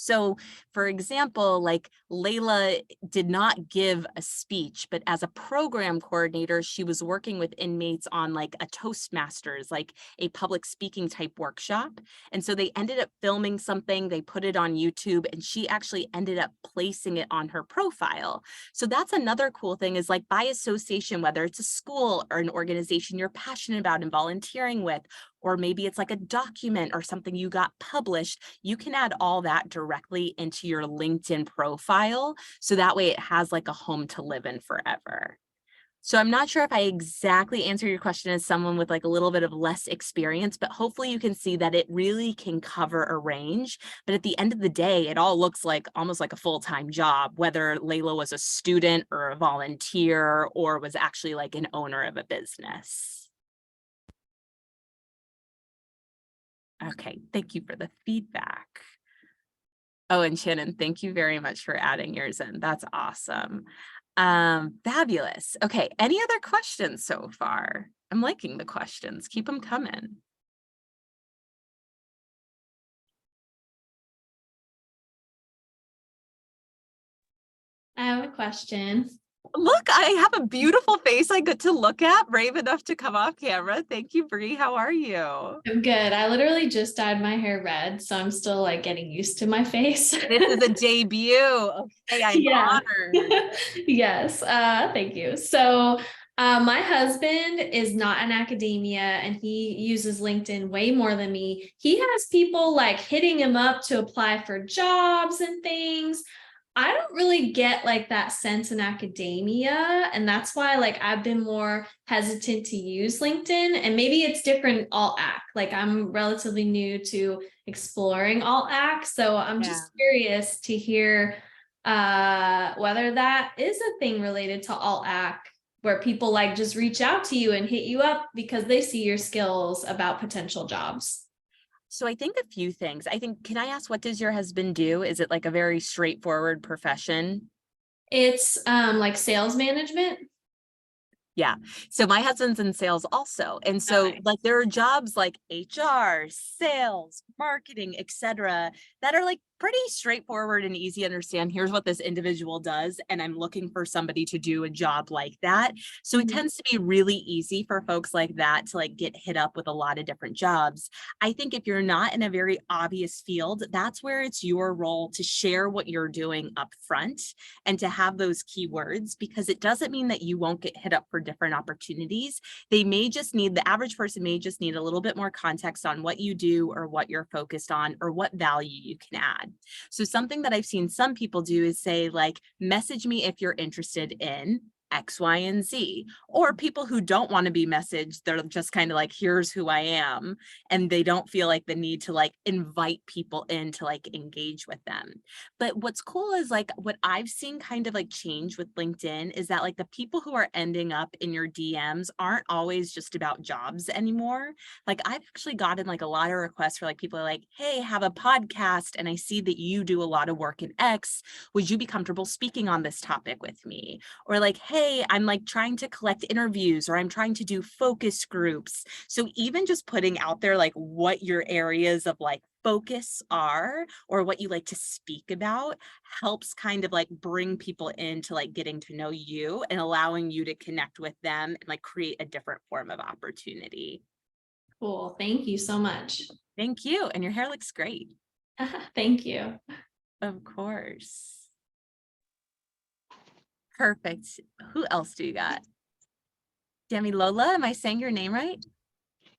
So, for example, like Layla did not give a speech, but as a program coordinator, she was working with inmates on like a Toastmasters, like a public speaking type workshop. And so they ended up filming something, they put it on YouTube, and she actually ended up placing it on her profile. So that's another cool thing is like by association, whether it's a school or an organization you're passionate about and volunteering with, or maybe it's like a document or something you got published, you can add all that directly into your LinkedIn profile. So that way it has like a home to live in forever. So I'm not sure if I exactly answer your question as someone with like a little bit of less experience, but hopefully you can see that it really can cover a range. But at the end of the day, it all looks like almost like a full-time job, whether Layla was a student or a volunteer or was actually like an owner of a business. Okay, thank you for the feedback. Oh, and Shannon, thank you very much for adding yours in. That's awesome. Fabulous. Okay, any other questions so far? I'm liking the questions. Keep them coming.
I have a question.
Look, I have a beautiful face I get to look at, brave enough to come off camera. Thank you, Bree. How are you?
I'm good. I literally just dyed my hair red, so I'm still like getting used to my face.
This is a debut. Okay, I'm honored.
Yes, thank you. So my husband is not in academia and he uses LinkedIn way more than me. He has people like hitting him up to apply for jobs and things. I don't really get like that sense in academia, and that's why like I've been more hesitant to use LinkedIn. And maybe it's different AltAc. Like I'm relatively new to exploring AltAc, so I'm just curious to hear whether that is a thing related to AltAc, where people like just reach out to you and hit you up because they see your skills about potential jobs.
So I think a few things. Can I ask, what does your husband do? Is it like a very straightforward profession?
It's like sales management.
Yeah. So my husband's in sales also. And so
Okay.
like there are jobs like HR, sales, marketing, etc., that are like pretty straightforward and easy to understand. Here's what this individual does, and I'm looking for somebody to do a job like that. So it tends to be really easy for folks like that to like get hit up with a lot of different jobs. I think if you're not in a very obvious field, that's where it's your role to share what you're doing up front and to have those keywords, because it doesn't mean that you won't get hit up for different opportunities. The average person may just need a little bit more context on what you do or what you're focused on or what value you can add. So something that I've seen some people do is say like, message me if you're interested in X, Y, and Z. Or people who don't want to be messaged, they're just kind of like, here's who I am. And they don't feel like the need to like invite people in to like engage with them. But what's cool is like what I've seen kind of like change with LinkedIn is that like the people who are ending up in your DMs aren't always just about jobs anymore. Like I've actually gotten like a lot of requests for like people are like, hey, have a podcast and I see that you do a lot of work in X. Would you be comfortable speaking on this topic with me? Or like, hey, I'm like trying to collect interviews or I'm trying to do focus groups. So even just putting out there like what your areas of like focus are or what you like to speak about helps kind of like bring people into like getting to know you and allowing you to connect with them and like create a different form of opportunity.
Cool. Thank you so much.
Thank you. And your hair looks great.
Thank you.
Of course. Perfect. Who else do you got? Demi Lola, am I saying your name right?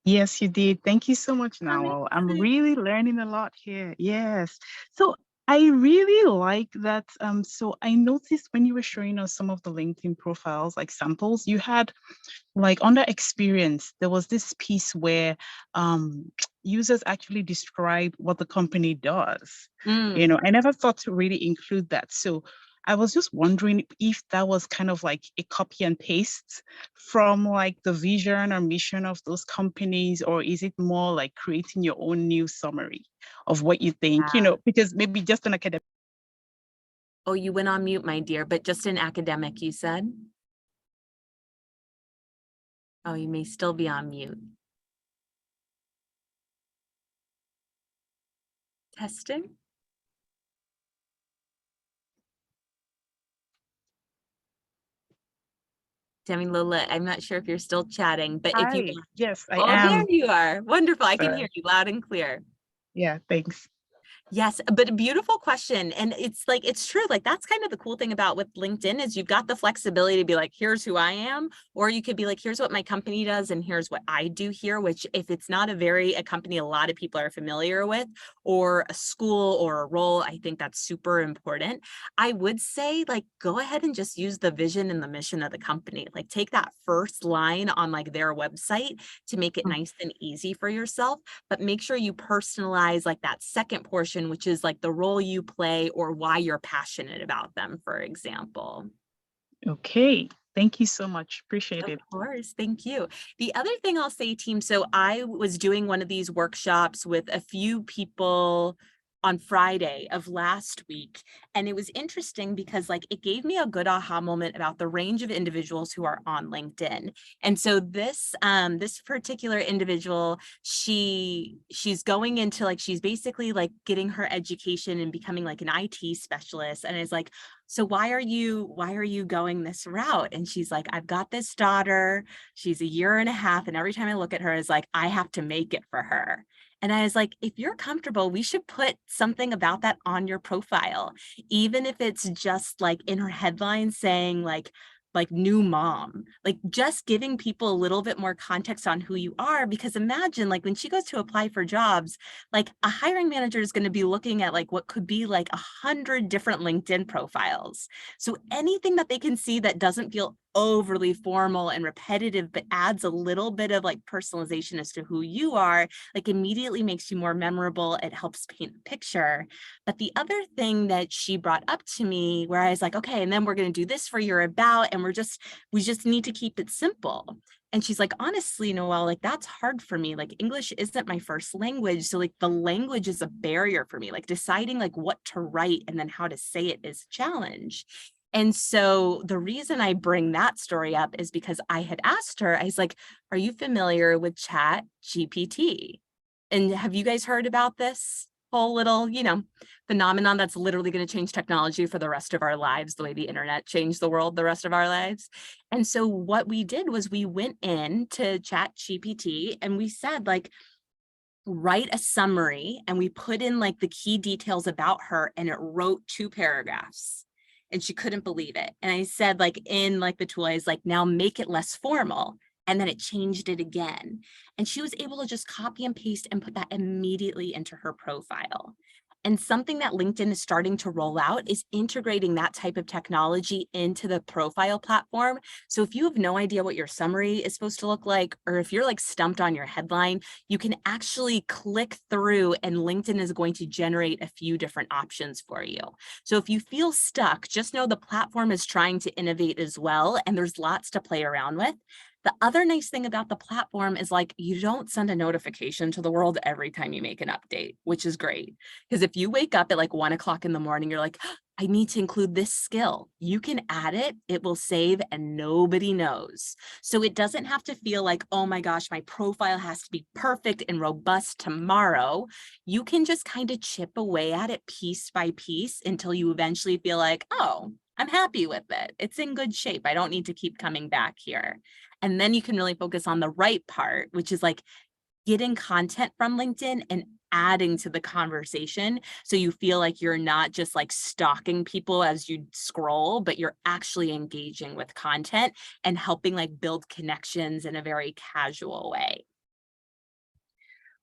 Yes, you did. Thank you so much, Nawal. I'm really learning a lot here. Yes. So I really like that. So I noticed when you were showing us some of the LinkedIn profiles, like samples, you had like under experience, there was this piece where users actually describe what the company does. I never thought to really include that. So I was just wondering if that was kind of like a copy and paste from like the vision or mission of those companies, or is it more like creating your own new summary of what you think, because maybe just an academic.
Oh, you went on mute, my dear, but just an academic, you said? Oh, you may still be on mute. Testing. Demi Lola, I'm not sure if you're still chatting, but if you
Hi. Yes, I
oh, there
am.
you are. Wonderful. I can hear
Sorry.
you loud and clear.
Yeah, thanks.
Yes, but a beautiful question. And it's like, it's true. Like, that's kind of the cool thing about with LinkedIn is you've got the flexibility to be like, here's who I am, or you could be like, here's what my company does and here's what I do here, which if it's not a company a lot of people are familiar with, or a school or a role, I think that's super important. I would say like, go ahead and just use the vision and the mission of the company. Like take that first line on like their website to make it nice and easy for yourself, but make sure you personalize like that second portion, which is like the role you play or why you're passionate about them, for example.
Okay. Thank you so much. Appreciate it.
Of course, thank you. The other thing I'll say, team, so I was doing one of these workshops with a few people on Friday of last week. And it was interesting because like it gave me a good aha moment about the range of individuals who are on LinkedIn. And so this particular individual, she's going into like, she's basically like getting her education and becoming like an IT specialist. And it's like, so why are you going this route? And she's like, I've got this daughter, she's a year and a half. And every time I look at her, it's like, I have to make it for her. And I was like, if you're comfortable, we should put something about that on your profile, even if it's just like in her headline saying like new mom, like just giving people a little bit more context on who you are. Because imagine like when she goes to apply for jobs, like a hiring manager is going to be looking at like what could be like 100 different LinkedIn profiles. So anything that they can see that doesn't feel overly formal and repetitive, but adds a little bit of like personalization as to who you are, like immediately makes you more memorable. It helps paint the picture. But the other thing that she brought up to me where I was like, okay, and then we're going to do this for your about, and we just need to keep it simple. And she's like, honestly, Noelle, like that's hard for me. Like English isn't my first language. So like the language is a barrier for me. Like deciding like what to write and then how to say it is a challenge. And so the reason I bring that story up is because I had asked her, I was like, are you familiar with Chat GPT? And have you guys heard about this whole little, phenomenon that's literally going to change technology for the rest of our lives, the way the internet changed the world the rest of our lives? And so what we did was we went in to Chat GPT and we said like, write a summary, and we put in like the key details about her and it wrote 2 paragraphs. And she couldn't believe it. And I said like in like the tool, I was like, now make it less formal. And then it changed it again. And she was able to just copy and paste and put that immediately into her profile. And something that LinkedIn is starting to roll out is integrating that type of technology into the profile platform. So if you have no idea what your summary is supposed to look like, or if you're like stumped on your headline, you can actually click through and LinkedIn is going to generate a few different options for you. So if you feel stuck, just know the platform is trying to innovate as well, and there's lots to play around with. The other nice thing about the platform is like, you don't send a notification to the world every time you make an update, which is great. Because if you wake up at like 1 o'clock in the morning, you're like, I need to include this skill. You can add it, it will save, and nobody knows. So it doesn't have to feel like, oh my gosh, my profile has to be perfect and robust tomorrow. You can just kind of chip away at it piece by piece until you eventually feel like, oh, I'm happy with it. It's in good shape. I don't need to keep coming back here. And then you can really focus on the right part, which is like getting content from LinkedIn and adding to the conversation. So you feel like you're not just like stalking people as you scroll, but you're actually engaging with content and helping like build connections in a very casual way.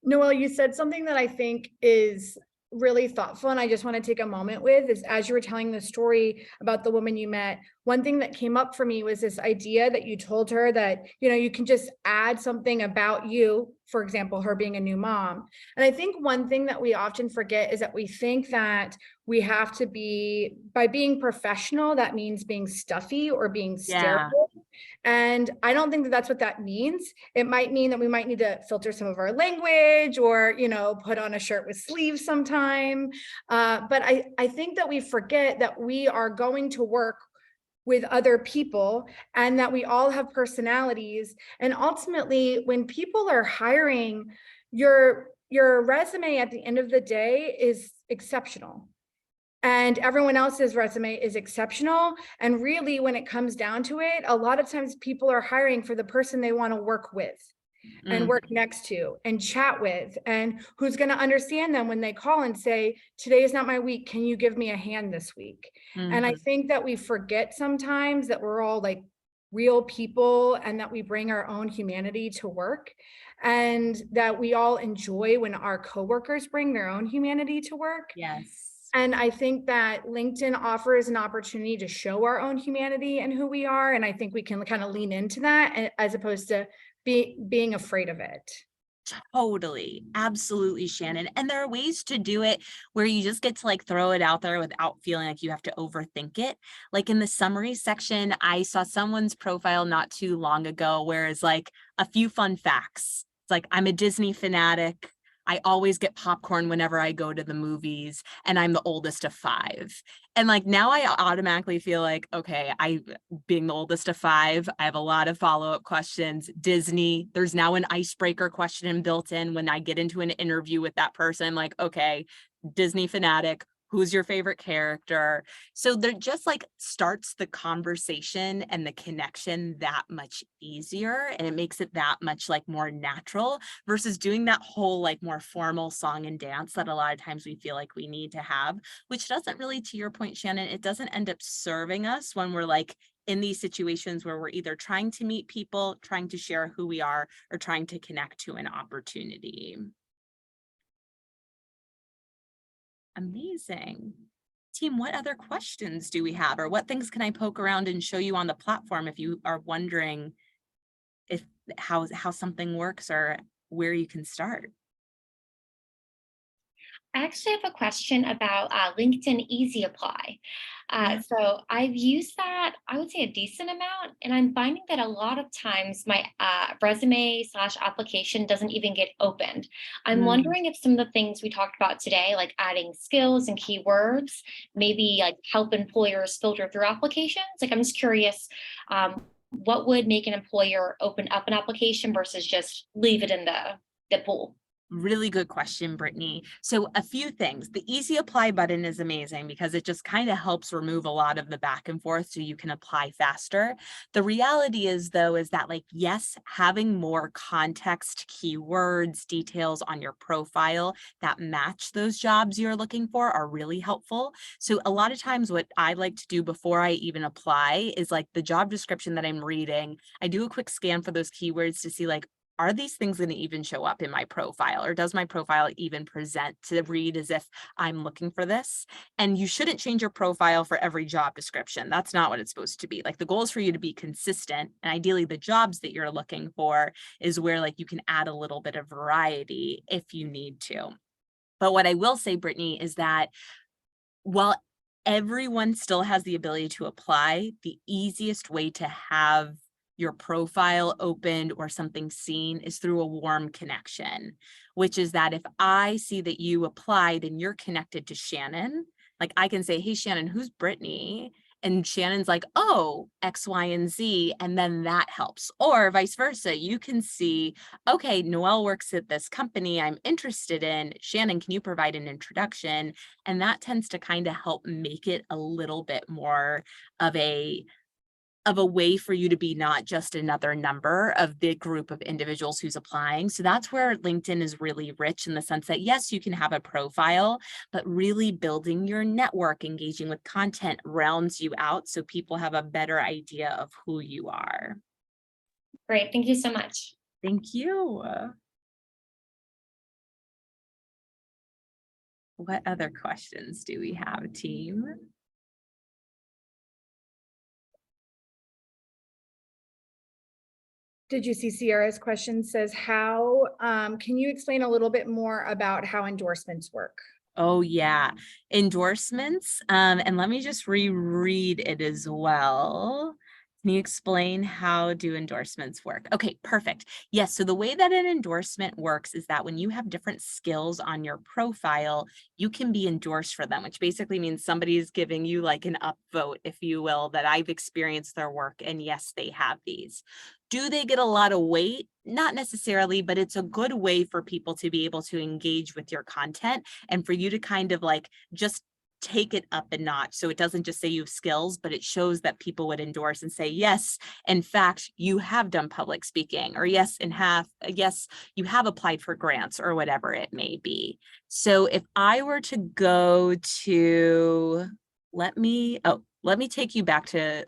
Noelle, you said something that I think is really thoughtful, and I just want to take a moment with is, as you were telling the story about the woman you met, one thing that came up for me was this idea that you told her that, you can just add something about you, for example, her being a new mom. And I think one thing that we often forget is that we think that we have to be, by being professional, that means being stuffy or being sterile. And I don't think that that's what that means. It might mean that we might need to filter some of our language or, put on a shirt with sleeves sometime. But I think that we forget that we are going to work with other people and that we all have personalities. And ultimately, when people are hiring, your resume at the end of the day is exceptional. and everyone else's resume is exceptional. And really, when it comes down to it, a lot of times people are hiring for the person they want to work with and work next to and chat with, and who's going to understand them when they call and say, today is not my week, can you give me a hand this week? And I think that we forget sometimes that we're all like real people, and that we bring our own humanity to work, and that we all enjoy when our coworkers bring their own humanity to work.
Yes.
And I think that LinkedIn offers an opportunity to show our own humanity and who we are. And I think we can kind of lean into that as opposed to being afraid of it.
Totally. Absolutely, Shannon. And there are ways to do it where you just get to like throw it out there without feeling like you have to overthink it. Like in the summary section, I saw someone's profile not too long ago where it's like a few fun facts. It's like, I'm a Disney fanatic. I always get popcorn whenever I go to the movies, and I'm the oldest of 5. And like now I automatically feel like, okay, being the oldest of 5, I have a lot of follow-up questions. Disney, there's now an icebreaker question built in when I get into an interview with that person, like, okay, Disney fanatic, who's your favorite character? So they're just like starts the conversation and the connection that much easier, and it makes it that much like more natural versus doing that whole like more formal song and dance that a lot of times we feel like we need to have, which doesn't really, to your point, Shannon, it doesn't end up serving us when we're like in these situations where we're either trying to meet people, trying to share who we are, or trying to connect to an opportunity. Amazing. Team, what other questions do we have, or what things can I poke around and show you on the platform if you are wondering if how something works or where you can start?
I actually have a question about LinkedIn Easy Apply. So I've used that, I would say, a decent amount, and I'm finding that a lot of times my resume / application doesn't even get opened. I'm wondering if some of the things we talked about today, like adding skills and keywords, maybe like help employers filter through applications. Like, I'm just curious, what would make an employer open up an application versus just leave it in the pool?
Really good question, Brittany. So a few things. The easy apply button is amazing because it just kind of helps remove a lot of the back and forth so you can apply faster. The reality is, though, is that like, yes, having more context, keywords, details on your profile that match those jobs you're looking for are really helpful. So a lot of times what I like to do before I even apply is like the job description that I'm reading, I do a quick scan for those keywords to see like, are these things going to even show up in my profile, or does my profile even present to read as if I'm looking for this? And you shouldn't change your profile for every job description. That's not what it's supposed to be. Like, the goal is for you to be consistent, and ideally the jobs that you're looking for is where like you can add a little bit of variety if you need to. But what I will say, Brittany, is that while everyone still has the ability to apply, the easiest way to have your profile opened or something seen is through a warm connection, which is that if I see that you applied and you're connected to Shannon, like I can say, hey, Shannon, who's Brittany? And Shannon's like, oh, X, Y, and Z. And then that helps. Or vice versa. You can see, okay, Nawal works at this company I'm interested in. Shannon, can you provide an introduction? And that tends to kind of help make it a little bit more of a way for you to be not just another number of the group of individuals who's applying. So that's where LinkedIn is really rich in the sense that, yes, you can have a profile, but really building your network, engaging with content rounds you out so people have a better idea of who you are.
Great. Thank you so much.
Thank you. What other questions do we have, team?
Did you see Sierra's question? Says, how can you explain a little bit more about how endorsements work?
Oh yeah, endorsements. And let me just reread it as well. Can you explain how do endorsements work? Okay, perfect. Yes, so the way that an endorsement works is that when you have different skills on your profile, you can be endorsed for them, which basically means somebody's giving you like an upvote, if you will, that I've experienced their work and yes, they have these. Do they get a lot of weight? Not necessarily, but it's a good way for people to be able to engage with your content and for you to kind of like just take it up a notch. So it doesn't just say you have skills, but it shows that people would endorse and say, yes, in fact, you have done public speaking, or yes, yes, you have applied for grants, or whatever it may be. So if I were to go to, let me take you back to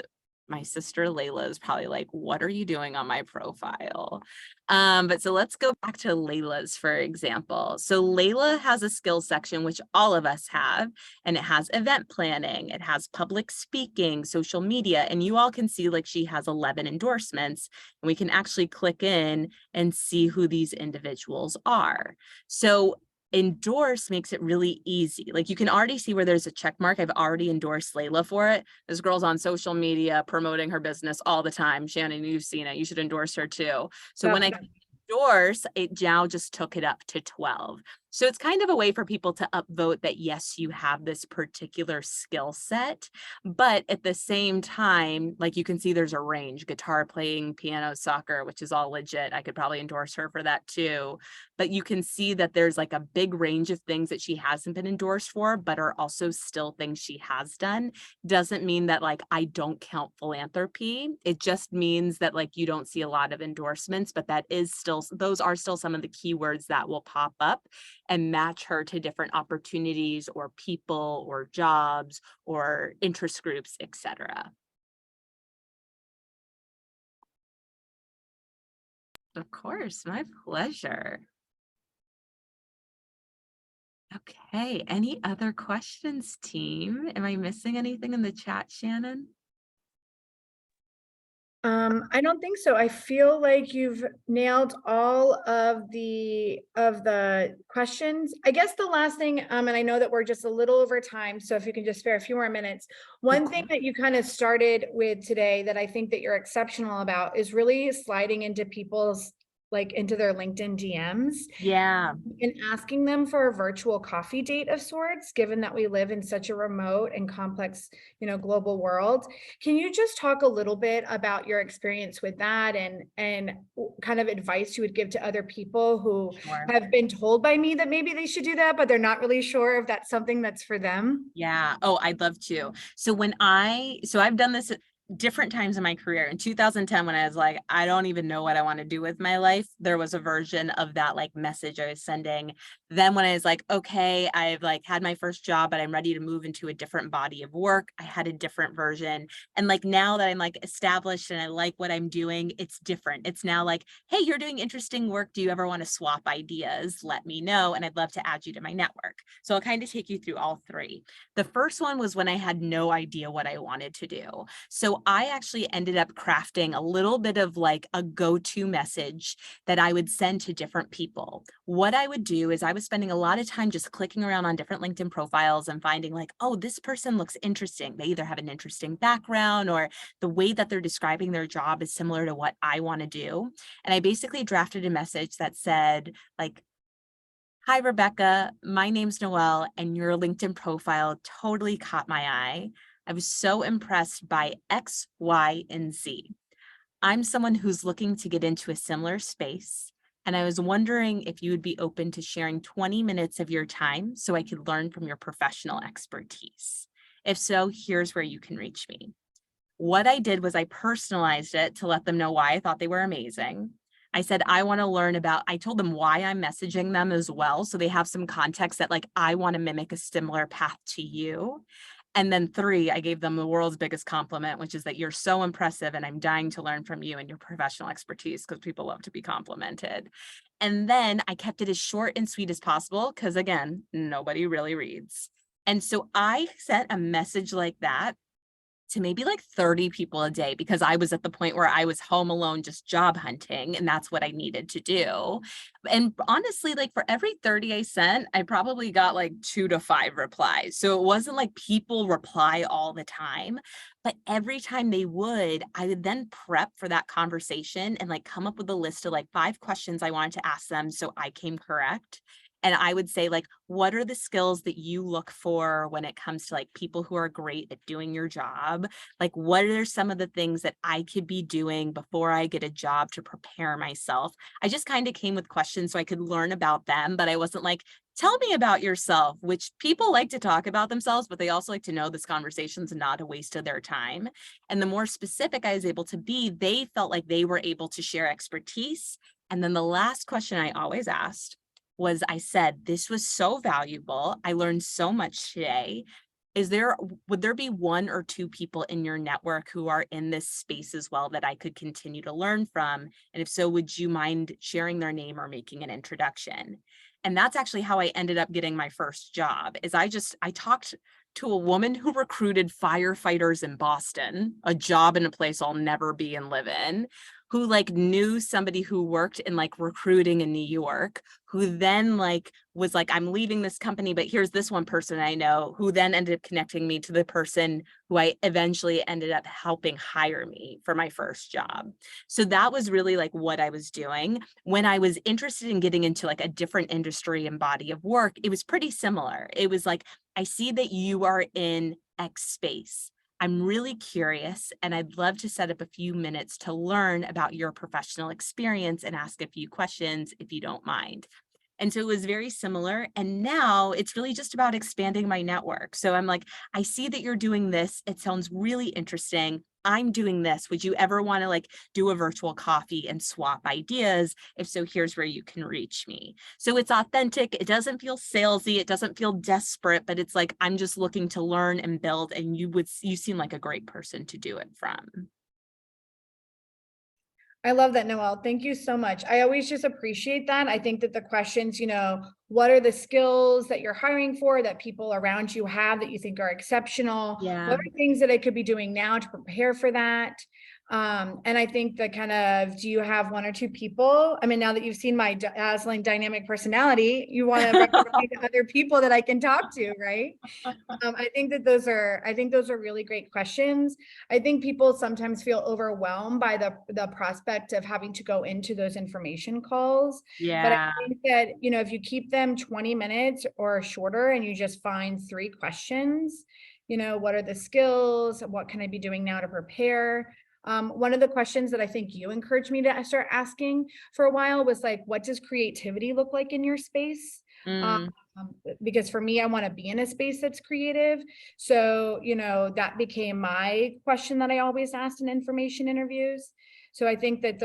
my sister Layla is probably like, what are you doing on my profile? But so let's go back to Layla's, for example. So Layla has a skills section, which all of us have, and it has event planning, it has public speaking, social media, and you all can see like she has 11 endorsements, and we can actually click in and see who these individuals are. So endorse makes it really easy. Like you can already see where there's a check mark. I've already endorsed Layla for it. This girl's on social media promoting her business all the time. Shannon, you've seen it. You should endorse her too. So when I endorse, it now just took it up to 12. So it's kind of a way for people to upvote that, yes, you have this particular skill set, but at the same time, like you can see there's a range: guitar playing, piano, soccer, which is all legit. I could probably endorse her for that too. But you can see that there's like a big range of things that she hasn't been endorsed for, but are also still things she has done. Doesn't mean that like I don't count philanthropy. It just means that like you don't see a lot of endorsements, but that is still, those are still some of the keywords that will pop up and match her to different opportunities or people or jobs or interest groups, etc. Of course, my pleasure. Okay, any other questions, team? Am I missing anything in the chat, Shannon?
I don't think so. I feel like you've nailed all of the questions. I guess the last thing, and I know that we're just a little over time, so if you can just spare a few more minutes. One thing that you kind of started with today that I think that you're exceptional about is really sliding into people's, like into their LinkedIn DMs.
Yeah.
And asking them for a virtual coffee date of sorts, given that we live in such a remote and complex, global world. Can you just talk a little bit about your experience with that and kind of advice you would give to other people who have been told by me that maybe they should do that, but they're not really sure if that's something that's for them?
Yeah. Oh, I'd love to. So I've done this at different times in my career. In 2010, when I was like, I don't even know what I want to do with my life, there was a version of that like message I was sending. Then when I was like, okay, I've like had my first job, but I'm ready to move into a different body of work, I had a different version. And like now that I'm like established and I like what I'm doing, it's different. It's now like, hey, you're doing interesting work. Do you ever want to swap ideas? Let me know. And I'd love to add you to my network. So I'll kind of take you through all three. The first one was when I had no idea what I wanted to do. So I actually ended up crafting a little bit of like a go-to message that I would send to different people. What I would do is I was spending a lot of time just clicking around on different LinkedIn profiles and finding like, oh, this person looks interesting. They either have an interesting background or the way that they're describing their job is similar to what I want to do. And I basically drafted a message that said like, hi, Rebecca, my name's Nawal, and your LinkedIn profile totally caught my eye. I was so impressed by X, Y, and Z. I'm someone who's looking to get into a similar space, and I was wondering if you would be open to sharing 20 minutes of your time so I could learn from your professional expertise. If so, here's where you can reach me. What I did was I personalized it to let them know why I thought they were amazing. I said, I want to learn about, I told them why I'm messaging them as well. So they have some context that like, I want to mimic a similar path to you. And then 3, I gave them the world's biggest compliment, which is that you're so impressive and I'm dying to learn from you and your professional expertise, because people love to be complimented. And then I kept it as short and sweet as possible because again, nobody really reads. And so I sent a message like that to maybe like 30 people a day because I was at the point where I was home alone, just job hunting, and that's what I needed to do. And honestly, like for every 30 I sent, I probably got like 2 to 5 replies. So it wasn't like people reply all the time, but every time they would, I would then prep for that conversation and like come up with a list of like 5 questions I wanted to ask them so I came correct. And I would say, like, what are the skills that you look for when it comes to like people who are great at doing your job? Like, what are some of the things that I could be doing before I get a job to prepare myself? I just kind of came with questions so I could learn about them, but I wasn't like, tell me about yourself, which people like to talk about themselves, but they also like to know this conversation's not a waste of their time. And the more specific I was able to be, they felt like they were able to share expertise. And then the last question I always asked was, I said, this was so valuable. I learned so much today. Would there be one or two people in your network who are in this space as well that I could continue to learn from? And if so, would you mind sharing their name or making an introduction? And that's actually how I ended up getting my first job. Is I talked to a woman who recruited firefighters in Boston, a job in a place I'll never be and live in, who like knew somebody who worked in like recruiting in New York, who then like was like, I'm leaving this company, but here's this one person I know, who then ended up connecting me to the person who I eventually ended up helping hire me for my first job. So that was really like what I was doing. When I was interested in getting into like a different industry and body of work, it was pretty similar. It was like, I see that you are in X space. I'm really curious, and I'd love to set up a few minutes to learn about your professional experience and ask a few questions if you don't mind. And so it was very similar. And now it's really just about expanding my network. So I'm like, I see that you're doing this. It sounds really interesting. I'm doing this. Would you ever want to like do a virtual coffee and swap ideas? If so, here's where you can reach me. So it's authentic. It doesn't feel salesy. It doesn't feel desperate, but it's like, I'm just looking to learn and build. And you seem like a great person to do it from.
I love that, Nawal. Thank you so much. I always just appreciate that. I think that the questions, what are the skills that you're hiring for that people around you have that you think are exceptional?
Yeah.
What are things that I could be doing now to prepare for that? And I think the kind of, do you have one or two people? I mean, now that you've seen my dazzling dynamic personality, you want to recommend me to other people that I can talk to, right? I think those are really great questions. I think people sometimes feel overwhelmed by the prospect of having to go into those information calls.
Yeah.
But I think that, if you keep them 20 minutes or shorter and you just find 3 questions, what are the skills? What can I be doing now to prepare? One of the questions that I think you encouraged me to start asking for a while was like, what does creativity look like in your space? Because for me, I want to be in a space that's creative. So, that became my question that I always asked in information interviews. So I think that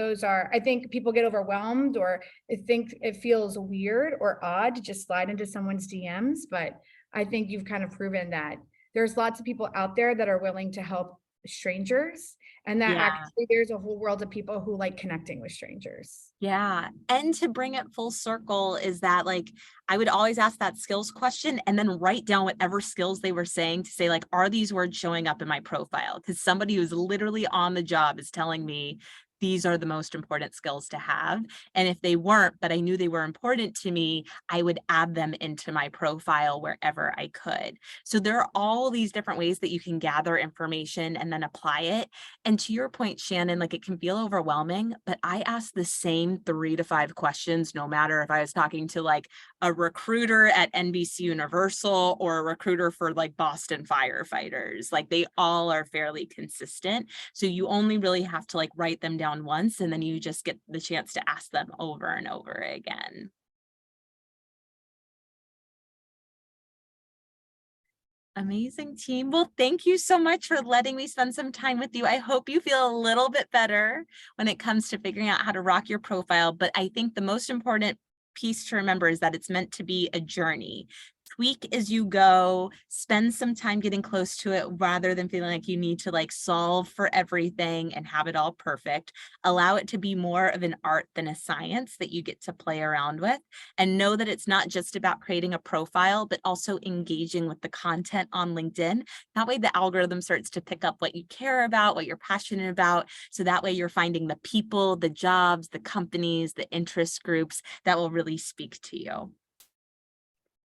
I think people get overwhelmed or think it feels weird or odd to just slide into someone's DMs. But I think you've kind of proven that there's lots of people out there that are willing to help strangers, and that actually there's a whole world of people who like connecting with strangers.
Yeah. And to bring it full circle is that like, I would always ask that skills question and then write down whatever skills they were saying to say like, are these words showing up in my profile? Because somebody who's literally on the job is telling me these are the most important skills to have. And if they weren't, but I knew they were important to me, I would add them into my profile wherever I could. So there are all these different ways that you can gather information and then apply it. And to your point, Shannon, like it can feel overwhelming, but I ask the same 3 to 5 questions, no matter if I was talking to like a recruiter at NBC Universal or a recruiter for like Boston firefighters. Like they all are fairly consistent. So you only really have to like write them down once, and then you just get the chance to ask them over and over again. Amazing team. Well, thank you so much for letting me spend some time with you. I hope you feel a little bit better when it comes to figuring out how to rock your profile. But I think the most important piece to remember is that it's meant to be a journey. Tweak as you go, spend some time getting close to it rather than feeling like you need to like solve for everything and have it all perfect. Allow it to be more of an art than a science that you get to play around with, and know that it's not just about creating a profile, but also engaging with the content on LinkedIn. That way the algorithm starts to pick up what you care about, what you're passionate about. So that way you're finding the people, the jobs, the companies, the interest groups that will really speak to you.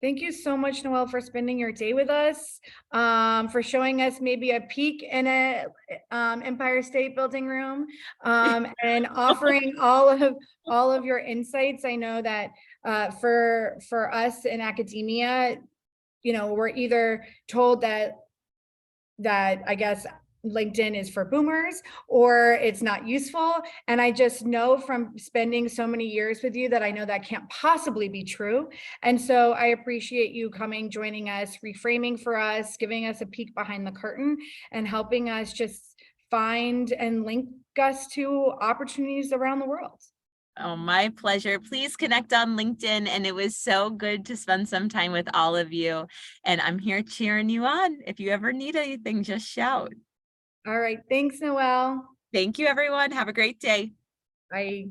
Thank you so much, Nawal, for spending your day with us, for showing us maybe a peek in a Empire State Building room, and offering all of your insights. I know that For us in academia, we're either told that I guess LinkedIn is for boomers or it's not useful. And I just know from spending so many years with you that I know that can't possibly be true. And so I appreciate you coming, joining us, reframing for us, giving us a peek behind the curtain and helping us just find and link us to opportunities around the world.
Oh, my pleasure. Please connect on LinkedIn. And it was so good to spend some time with all of you. And I'm here cheering you on. If you ever need anything, just shout.
All right. Thanks, Noel.
Thank you, everyone. Have a great day.
Bye.